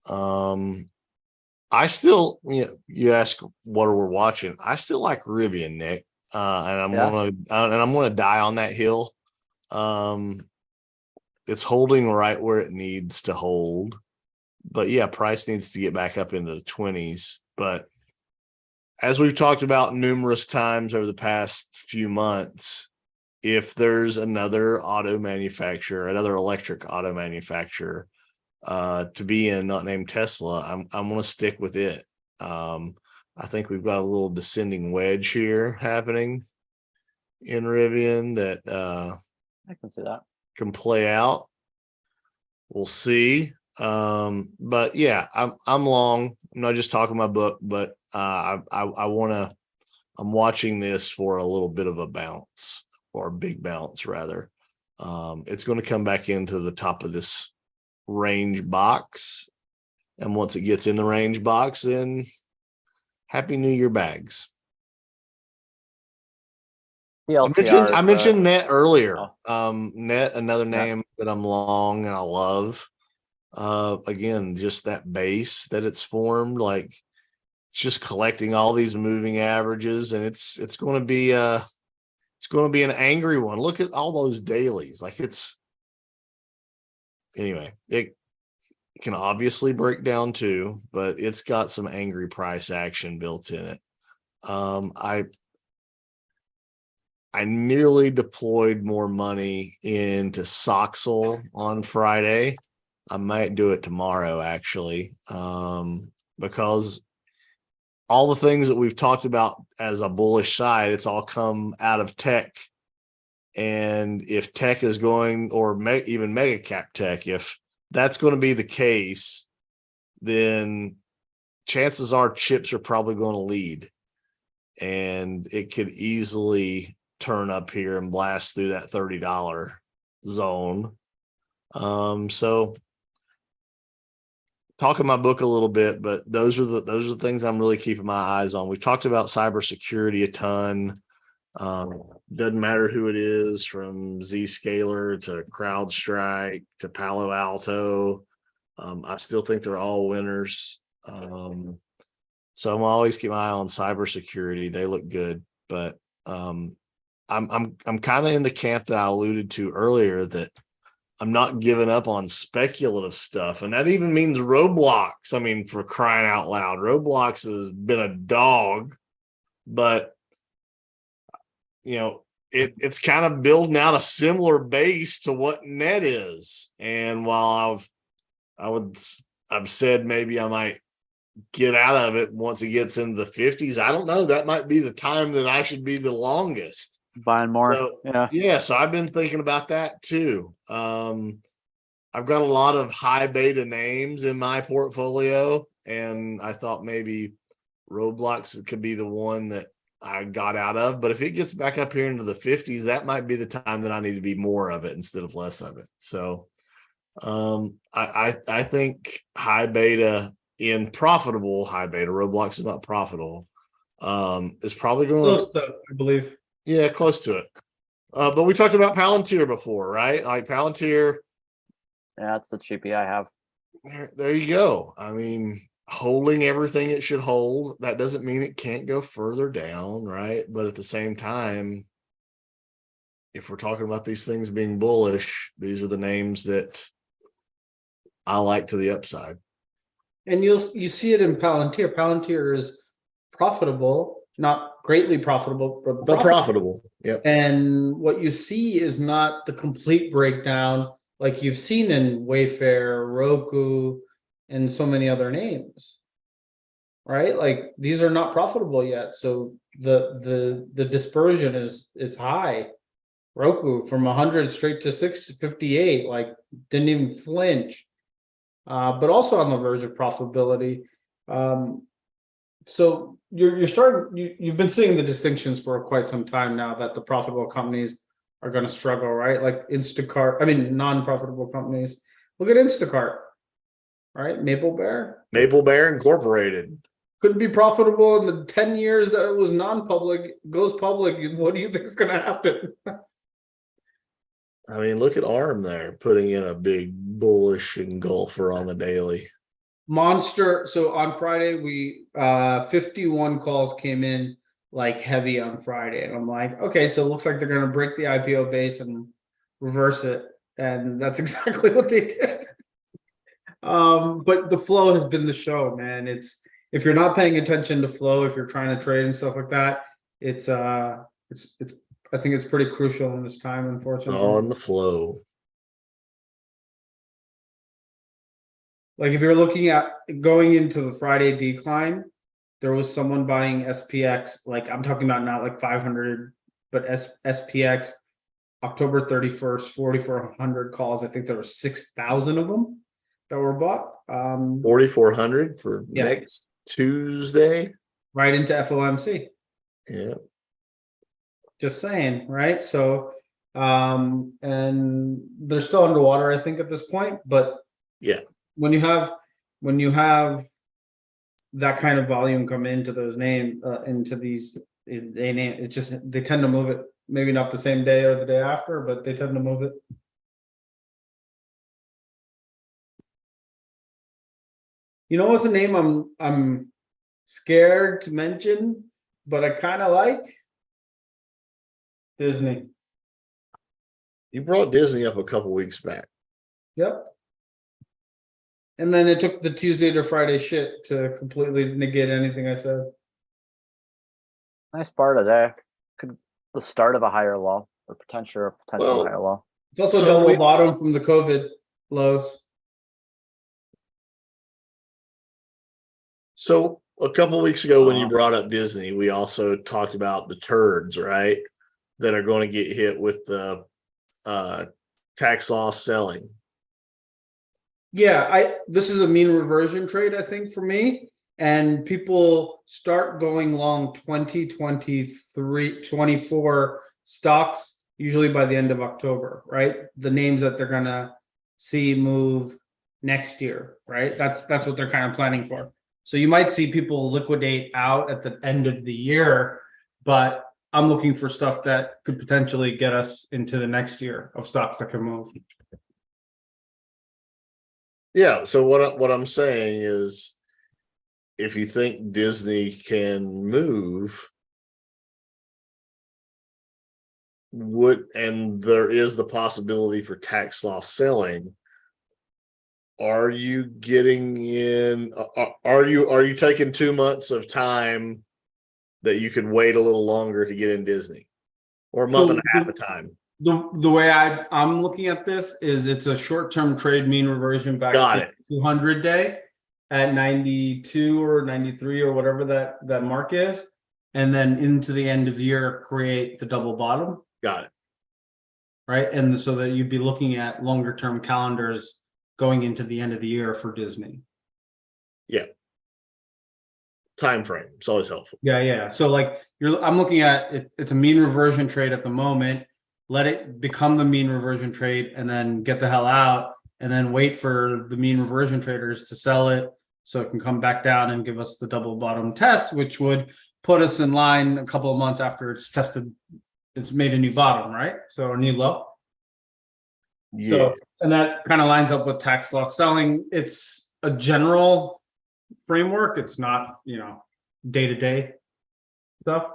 I still, you ask what we're watching. I still like Rivian, Nick, and I'm gonna die on that hill. It's holding right where it needs to hold, but yeah, price needs to get back up into the 20s. But as we've talked about numerous times over the past few months, if there's another electric auto manufacturer to be in, not named Tesla, I'm going to stick with it. I think we've got a little descending wedge here happening in Rivian that I can see that. can play out. We'll see. But yeah, I'm long. I'm not just talking my book, but I'm watching this for a little bit of a bounce, or a big bounce rather. It's going to come back into the top of this range box, and once it gets in the range box, then happy new year bags. I mentioned net earlier. Net, another name that I'm long and I love. Again, just that base that it's formed, like it's just collecting all these moving averages, and it's going to be an angry one. Look at all those dailies. Anyway, it can obviously break down too, but it's got some angry price action built in it. I nearly deployed more money into Soxel on Friday. I might do it tomorrow, actually, because all the things that we've talked about as a bullish side, it's all come out of tech. And if tech is going, or even mega cap tech, if that's going to be the case, then chances are chips are probably going to lead. And it could easily turn up here and blast through that $30 zone. So talking my book a little bit, but those are the things I'm really keeping my eyes on. We talked about cybersecurity a ton. Doesn't matter who it is, from Zscaler to CrowdStrike to Palo Alto. I still think they're all winners. So I'm always keep my eye on cybersecurity. They look good, but I'm kind of in the camp that I alluded to earlier, that I'm not giving up on speculative stuff. And that even means Roblox. I mean, for crying out loud, Roblox has been a dog, but it's kind of building out a similar base to what net is. And while I've said maybe I might get out of it once it gets into the 50s, I don't know. That might be the time that I should be the longest. Buying more. So, yeah. So I've been thinking about that too. I've got a lot of high beta names in my portfolio, and I thought maybe Roblox could be the one that I got out of. But if it gets back up here into the 50s, that might be the time that I need to be more of it instead of less of it. So I think high beta in profitable high beta, Roblox is not profitable, is probably going Close though, I believe. Yeah, close to it. But we talked about Palantir before, right? Like Palantir. Yeah, that's the cheapie I have. There you go. I mean, holding everything it should hold. That doesn't mean it can't go further down, right? But at the same time, if we're talking about these things being bullish, these are the names that I like to the upside. And you see it in Palantir. Palantir is profitable, not greatly profitable, but profitable. Yep. And what you see is not the complete breakdown like you've seen in Wayfair, Roku, and so many other names, right? Like these are not profitable yet, so the dispersion is high. Roku from 100 straight to 658, like didn't even flinch, but also on the verge of profitability. So you're starting. You've been seeing the distinctions for quite some time now that the profitable companies are going to struggle, right? Like Instacart. I mean, non-profitable companies. Look at Instacart, right? Maple Bear Incorporated couldn't be profitable in the 10 years that it was non-public. Goes public. What do you think is going to happen? I mean, look at ARM there, putting in a big bullish engulfer on the daily. Monster. So on Friday, we 51 calls came in like heavy on Friday. And I'm like, okay, so it looks like they're going to break the IPO base and reverse it. And that's exactly what they did. But the flow has been the show, man. It's, if you're not paying attention to flow, if you're trying to trade and stuff like that, it's I think it's pretty crucial in this time, unfortunately. On the flow. Like if you're looking at going into the Friday decline, there was someone buying SPX, like I'm talking about not like 500, but SPX October 31st, 4,400 calls. I think there were 6,000 of them that were bought. 4,400 for next Tuesday. Right into FOMC. Yeah. Just saying, right? So, and they're still underwater, I think, at this point. But yeah, when you have that kind of volume come into those names, into these, they tend to move it. Maybe not the same day or the day after, but they tend to move it. You know what's a name I'm scared to mention, but I kind of like? Disney. You brought Disney up a couple weeks back. Yep. And then it took the Tuesday to Friday shit to completely negate anything I said. Nice bar today. Could the start of a higher low or potential higher low. It's also double bottom from the COVID lows. So a couple weeks ago when you brought up Disney, we also talked about the turds, right? That are going to get hit with the tax loss selling. Yeah, this is a mean reversion trade, I think, for me. And people start going long 2023, 24 stocks, usually by the end of October, right? The names that they're gonna see move next year, right? That's what they're kind of planning for. So you might see people liquidate out at the end of the year, but I'm looking for stuff that could potentially get us into the next year of stocks that can move. Yeah. So what I'm saying is, if you think Disney can move, and there is the possibility for tax loss selling, are you getting in? Are you taking 2 months of time that you could wait a little longer to get in Disney, or a month and a half of time? The way I'm looking at this is it's a short-term trade mean reversion back Got to it. 200 day at 92 or 93 or whatever that mark is, and then into the end of year create the double bottom, Got it. right? And so that you'd be looking at longer term calendars going into the end of the year for Disney. Yeah. Time frame. It's always helpful. Yeah. So like I'm looking at it, it's a mean reversion trade at the moment. Let it become the mean reversion trade and then get the hell out, and then wait for the mean reversion traders to sell it so it can come back down and give us the double bottom test, which would put us in line a couple of months after it's tested, it's made a new bottom, right? So a new low. Yeah. So, and that kind of lines up with tax loss selling. It's a general framework. It's not, day-to-day stuff.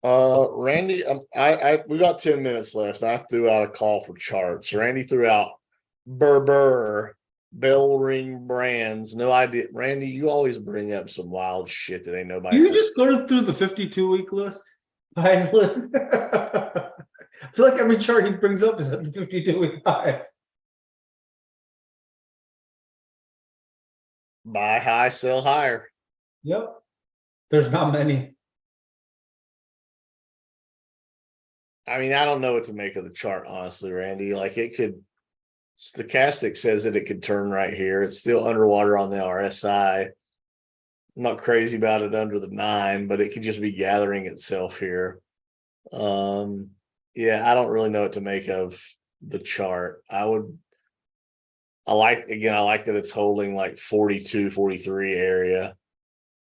Randy, we got 10 minutes left. I threw out a call for charts. Randy threw out bell ring brands. No idea. Randy, you always bring up some wild shit that ain't nobody. You just go through the 52-week list, highs list. I feel like every chart he brings up is at the 52-week high. Buy high, sell higher. Yep. There's not many. I mean, I don't know what to make of the chart, honestly, Randy. Like, stochastic says that it could turn right here. It's still underwater on the RSI. I'm not crazy about it under the 9, but it could just be gathering itself here. Yeah, I don't really know what to make of the chart. I like that it's holding like 42, 43 area.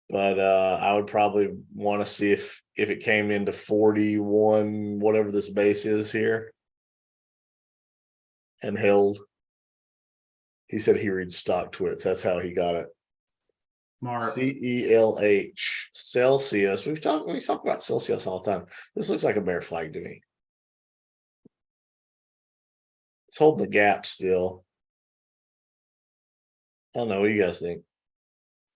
But I would probably want to see if it came into 41, whatever this base is here, and held. He said he reads stock twits. That's how he got it. Mark. CELH, Celsius. We talk about Celsius all the time. This looks like a bear flag to me. It's holding the gap still. I don't know. What do you guys think?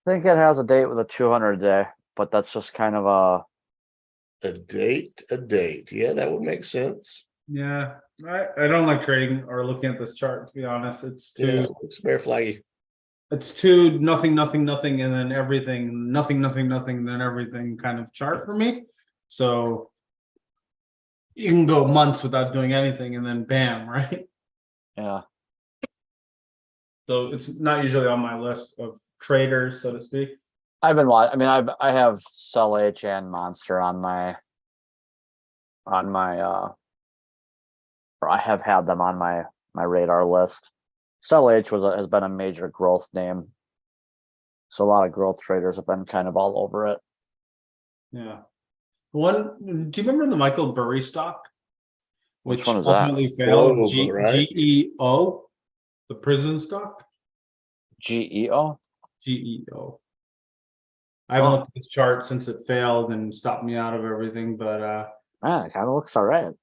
I think it has a date with a 200 day, but that's just kind of a date. Yeah, that would make sense. Yeah, I don't like trading or looking at this chart, to be honest. It's too it's bear flaggy. It's too nothing, and then everything, nothing, then everything kind of chart for me. So you can go months without doing anything, and then bam, right? Yeah. So it's not usually on my list of traders, so to speak. I've been watching. I mean, I have Cell H and Monster on my or I have had them on my radar list. Cell H has been a major growth name, so a lot of growth traders have been kind of all over it. Yeah. Do you remember the Michael Burry stock? Which one is that? Ultimately failed. Right? GEO, the prison stock. GEO. GEO. I haven't looked at this chart since it failed and stopped me out of everything, but it kind of looks all right.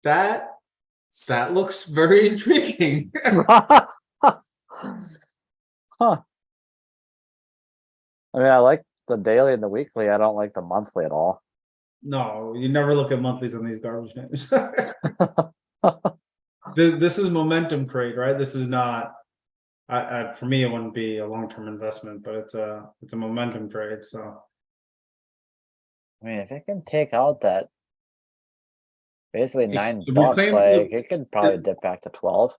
That looks very intriguing. Huh. I mean, I like the daily and the weekly. I don't like the monthly at all. No, you never look at monthlies on these garbage names. This is momentum trade, right? This is not. For me, it wouldn't be a long-term investment, but it's a momentum trade. So, I mean, if it can take out that basically $9, it could probably dip back to 12.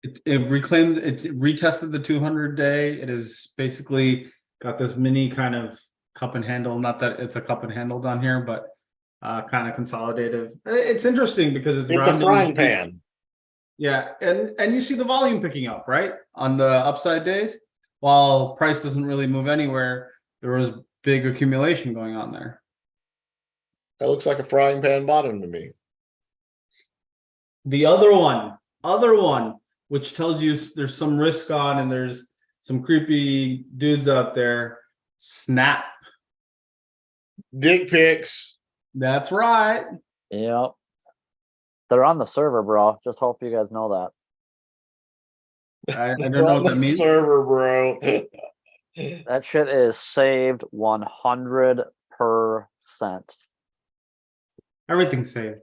It retested the 200-day. It is basically got this mini kind of cup and handle. Not that it's a cup and handle down here, but kind of consolidative. It's interesting because it's a frying pan. Yeah, and you see the volume picking up, right? On the upside days, while price doesn't really move anywhere, There was big accumulation going on there. That looks like a frying pan bottom to me. The other one, which tells you there's some risk on and there's some creepy dudes out there. Snap. Dick pics. That's right. Yep. They're on the server, bro. Just hope you guys know that. I don't know what that means. Server, bro. That shit is saved 100%. Everything's saved.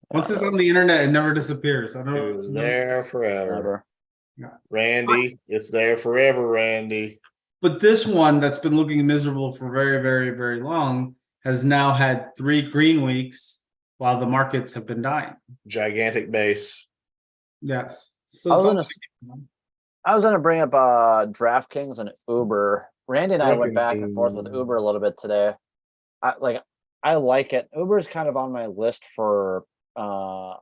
Once it's on the internet, it never disappears. I don't It know. is there forever. Never. Yeah. Randy, it's there forever, Randy. But this one that's been looking miserable for very, very, very long has now had 3 green weeks while the markets have been dying. Gigantic base. Yes. I was gonna bring up DraftKings and Uber. Randy and I went back and forth with Uber a little bit today. I like it. Uber's kind of on my list for I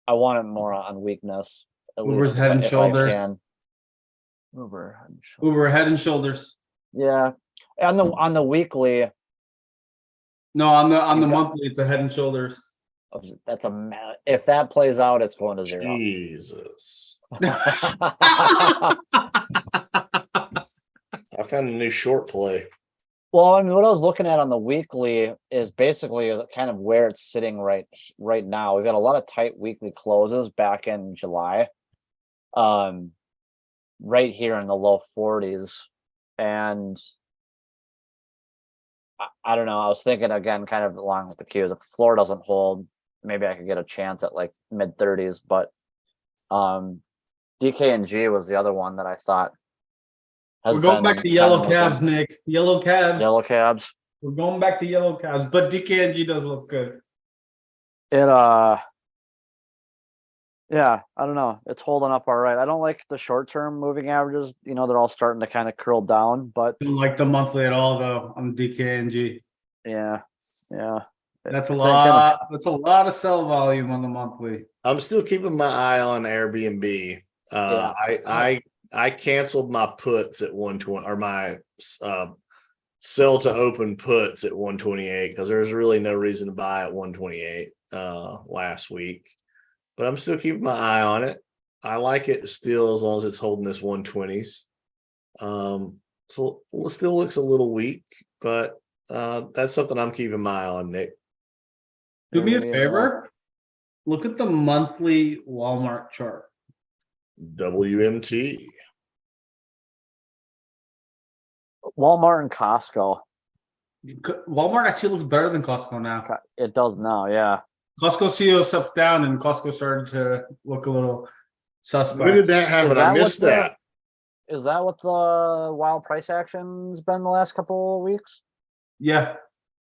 want it more on weakness. Uber's head and shoulders. Uber head and shoulders. Yeah. On the weekly. No, on the monthly, it's a head and shoulders. That's if that plays out, it's going to 0. Jesus. I found a new short play. Well, I mean, what I was looking at on the weekly is basically kind of where it's sitting right now. We've got a lot of tight weekly closes back in July, right here in the low 40s, and I don't know. I was thinking again, kind of along with the cues. If the floor doesn't hold, maybe I could get a chance at like mid 30s. But DKNG was the other one that I thought. We're going back to yellow cabs, Nick. Yellow cabs. Yellow cabs. We're going back to yellow cabs, but DKNG does look good. Yeah, I don't know. It's holding up all right. I don't like the short-term moving averages. You know, they're all starting to kind of curl down, but Don't like the monthly at all, though, on DKNG. yeah. That's a lot. That's a lot of sell volume on the monthly. I'm still keeping my eye on Airbnb. I canceled my puts at 120 or my sell to open puts at 128 because there's really no reason to buy at 128 last week. But I'm still keeping my eye on it. I like it still as long as it's holding this 120s. So it still looks a little weak, but that's something I'm keeping my eye on, Nick. Do me a favor. Look at the monthly Walmart chart. WMT. Walmart and Costco. Walmart actually looks better than Costco now. It does now, yeah. Costco CEO stepped down and Costco started to look a little suspect. When did that happen? I missed that. Is that what the wild price action's been the last couple of weeks? Yeah.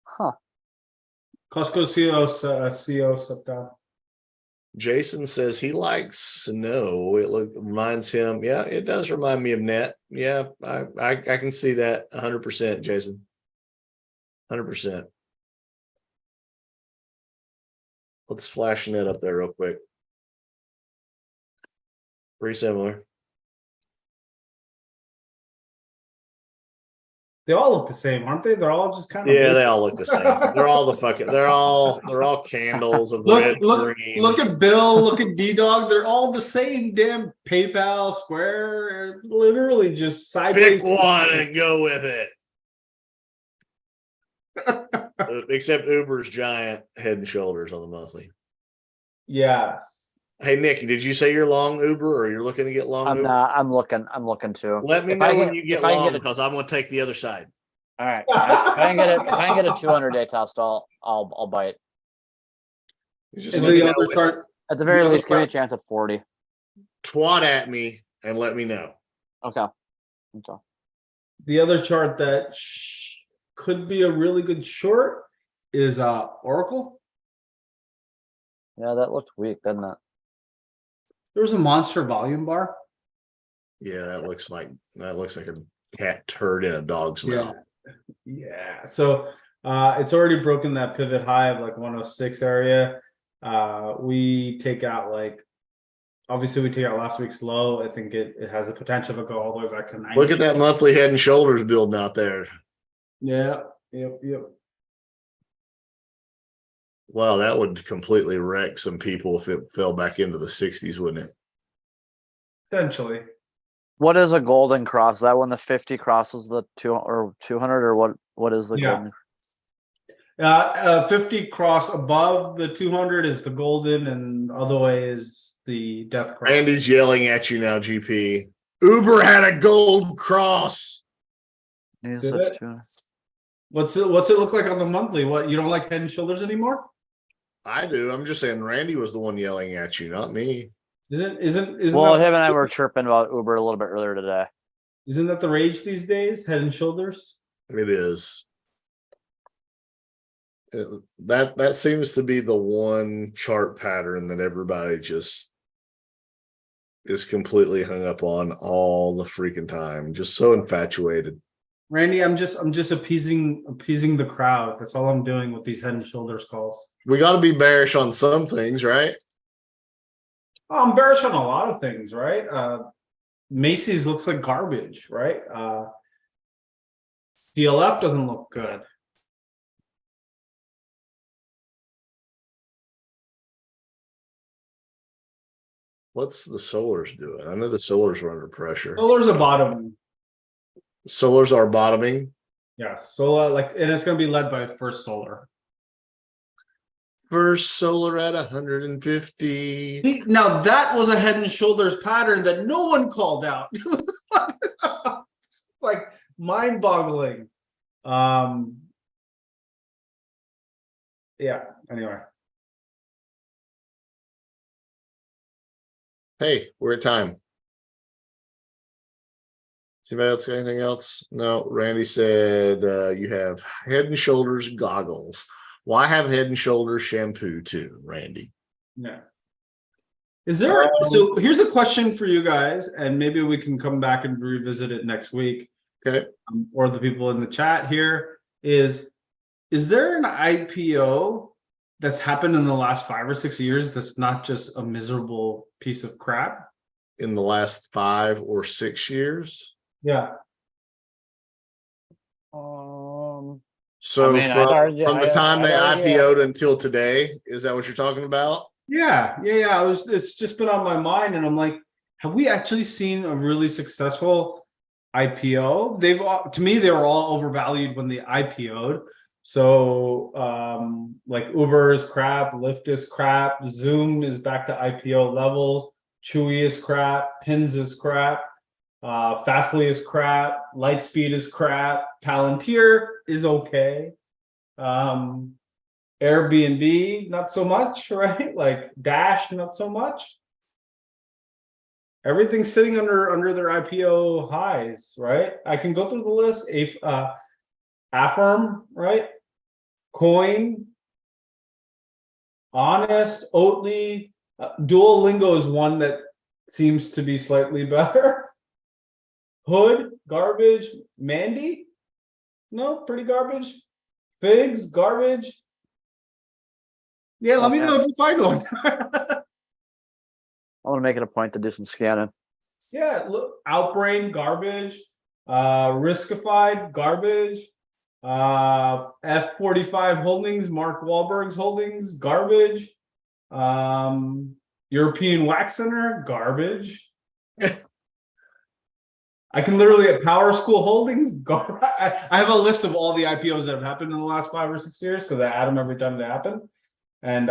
Huh. Costco CEO stepped down. Jason says he likes snow. It reminds him. Yeah, it does remind me of net. Yeah, I can see that 100%, Jason. 100%. Let's flash net up there real quick. Pretty similar. They all look the same, aren't they? They're all just kind of they all look the same. They're all candles of red, green. Look at Bill, look at D-Dog. They're all the same damn PayPal, Square, literally just sideways. Pick one and go with it. Except Uber's giant head and shoulders on the monthly. Yes. Hey Nick, did you say you're long Uber or you're looking to get long? I'm Uber? not. I'm looking to. Let me know when you get long because I'm going to take the other side. All right. If I can get a 200-day test, I'll bite. The other chart, at the very least, give me a chance at 40. Twat at me and let me know. Okay. The other chart that could be a really good short is Oracle. Yeah, that looked weak, didn't it? There was a monster volume bar. Yeah, that looks like a cat turd in a dog's mouth. Yeah. So it's already broken that pivot high of like 106 area. We take out like obviously we take out last week's low. I think it has the potential to go all the way back to 90. Look at that monthly head and shoulders building out there. Yeah. Yep. Wow, that would completely wreck some people if it fell back into the 60s, wouldn't it? Potentially. What is a golden cross? Is that when the 50 crosses the 200 or what is the Yeah. golden? 50 cross above the 200 is the golden, and other way is the death cross. Randy's yelling at you now, GP. Uber had a gold cross. Yeah, Did such it? 200. What's it look like on the monthly? What, you don't like head and shoulders anymore? I do. I'm just saying Randy was the one yelling at you, not me. Isn't Well, that, him and I were chirping about Uber a little bit earlier today. isn't that the rage these days? Head and shoulders? It is. That seems to be the one chart pattern that everybody just is completely hung up on all the freaking time. Just so infatuated. Randy, I'm just appeasing the crowd. That's all I'm doing with these head and shoulders calls. We got to be bearish on some things, right? Oh, I'm bearish on a lot of things, right? Macy's looks like garbage, right? DLF doesn't look good. What's the solars doing? I know the solars are under pressure. Solar's a bottom. Solars are bottoming. Yes, solar, and it's going to be led by First Solar. First solar at 150. Now that was a head and shoulders pattern that no one called out. Like mind-boggling. Yeah. Anyway. Hey, we're at time. Does anybody else got anything else? No. Randy said you have head and shoulders goggles. Why have head and shoulders shampoo too, Randy? Yeah. Is there, so here's a question for you guys, and maybe we can come back and revisit it next week. Okay. Or the people in the chat here is there an IPO that's happened in the last 5 or 6 years that's not just a miserable piece of crap? In the last 5 or 6 years? Yeah. So I mean, from the time they IPO'd until today, is that what you're talking about? Yeah. It's just been on my mind, and I'm like, have we actually seen a really successful IPO? To me, they were all overvalued when they IPO'd. So like Uber is crap, Lyft is crap, Zoom is back to IPO levels, Chewy is crap, Pins is crap, Fastly is crap, Lightspeed is crap, Palantir is okay, Airbnb not so much, right? Like Dash not so much. Everything's sitting under their IPO highs, right? I can go through the list. Affirm, right? Coin, Honest, Oatly, Duolingo is one that seems to be slightly better. Hood, garbage. Mandy, no, pretty garbage. Figs, garbage. Yeah, let me know if you find one. I want to make it a point to do some scanning. Yeah, look, Outbrain, garbage. Riskified, garbage. F45 Holdings, Mark Wahlberg's holdings, garbage. European Wax Center, garbage. I can literally at Power School Holdings. I have a list of all the IPOs that have happened in the last 5 or 6 years because I add them every time they happen. And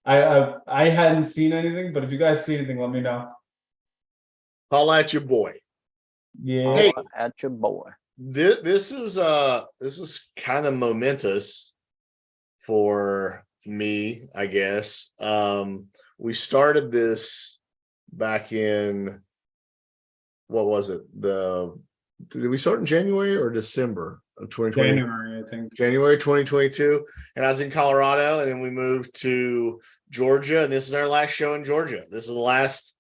I hadn't seen anything, but if you guys see anything, let me know. Call at your boy. Yeah. Hey, At your boy. This is kind of momentous for me, I guess. We started this back in, what was it? Did we start in January or December of 2020? January, I think. January 2022. And I was in Colorado, and then we moved to Georgia, and this is our last show in Georgia. This is the last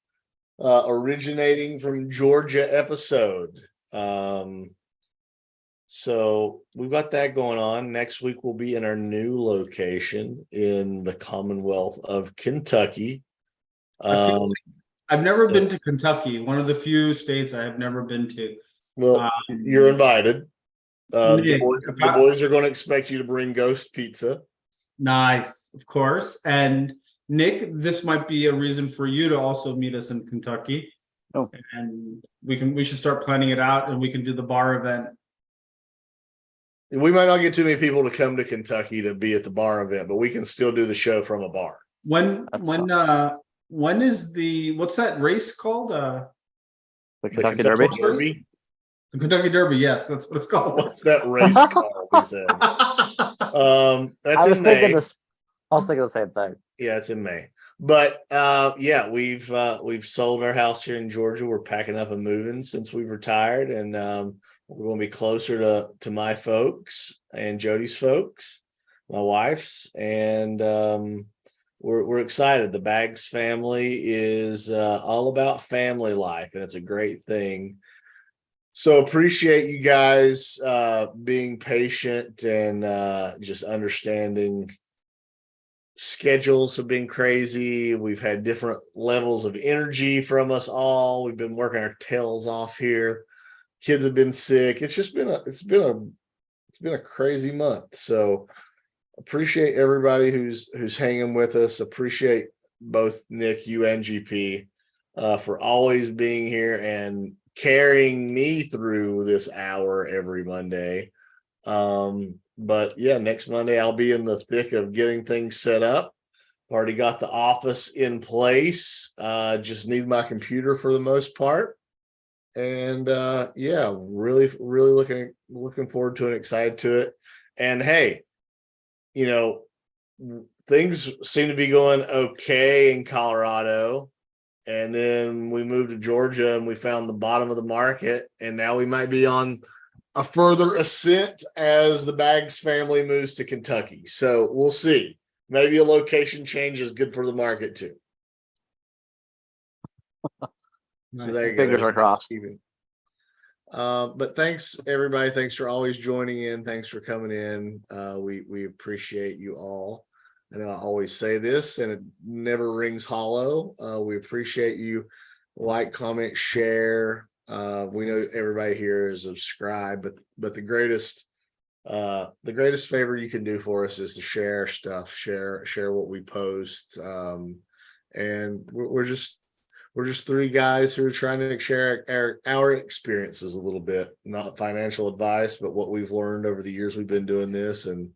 originating from Georgia episode. So we've got that going on. Next week we'll be in our new location in the Commonwealth of Kentucky. I've never been to Kentucky, one of the few states I have never been to. Well, you're invited. The Nick, boys are going to expect you to bring ghost pizza. nice, of course. And Nick, this might be a reason for you to also meet us in Kentucky. Oh. And we should start planning it out, and we can do the bar event. We might not get too many people to come to Kentucky to be at the bar event, but we can still do the show from a bar. When is what's that race called? The The Kentucky Derby. Derby? The Kentucky Derby, yes, that's what it's called. What's that race called? He said. That's in May. I was thinking the same thing. Yeah, it's in May. But yeah, we've sold our house here in Georgia. We're packing up and moving since we've retired, and we're going to be closer to my folks and Jody's folks, my wife's, and we're excited. The Baggs family is all about family life, and it's a great thing. So appreciate you guys being patient and just understanding. Schedules have been crazy. We've had different levels of energy from us all. We've been working our tails off here. Kids have been sick. It's just been a crazy month. So appreciate everybody who's hanging with us. Appreciate both Nick, you and GP for always being here and carrying me through this hour every Monday. But yeah, next Monday I'll be in the thick of getting things set up. Already got the office in place. Just need my computer for the most part. And yeah, really looking forward to it, excited to it. And hey, things seem to be going okay in Colorado. And then we moved to Georgia and we found the bottom of the market. And now we might be on a further ascent as the Baggs family moves to Kentucky. So we'll see. Maybe a location change is good for the market too. So there you go. Fingers are crossed. But thanks everybody. Thanks for always joining in. Thanks for coming in. We appreciate you all. And I always say this, and it never rings hollow. We appreciate you. Like, comment, share. We know everybody here is subscribed, but the greatest favor you can do for us is to share stuff, share what we post. And we're just three guys who are trying to share our experiences a little bit, not financial advice, but what we've learned over the years we've been doing this, and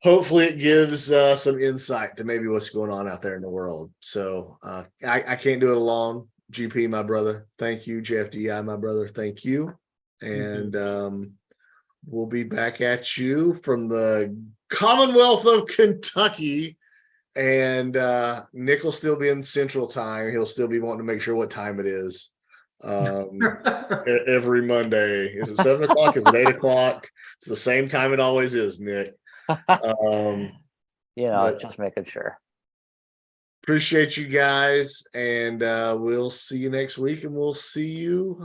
hopefully it gives some insight to maybe what's going on out there in the world. So I can't do it alone. GP, my brother, thank you. JFDI, my brother, thank you. And we'll be back at you from the Commonwealth of Kentucky. And Nick will still be in Central Time. He'll still be wanting to make sure what time it is. Every Monday. Is it 7 o'clock? Is it 8 o'clock? It's the same time it always is, Nick. Just making sure. Appreciate you guys, and we'll see you next week, and we'll see you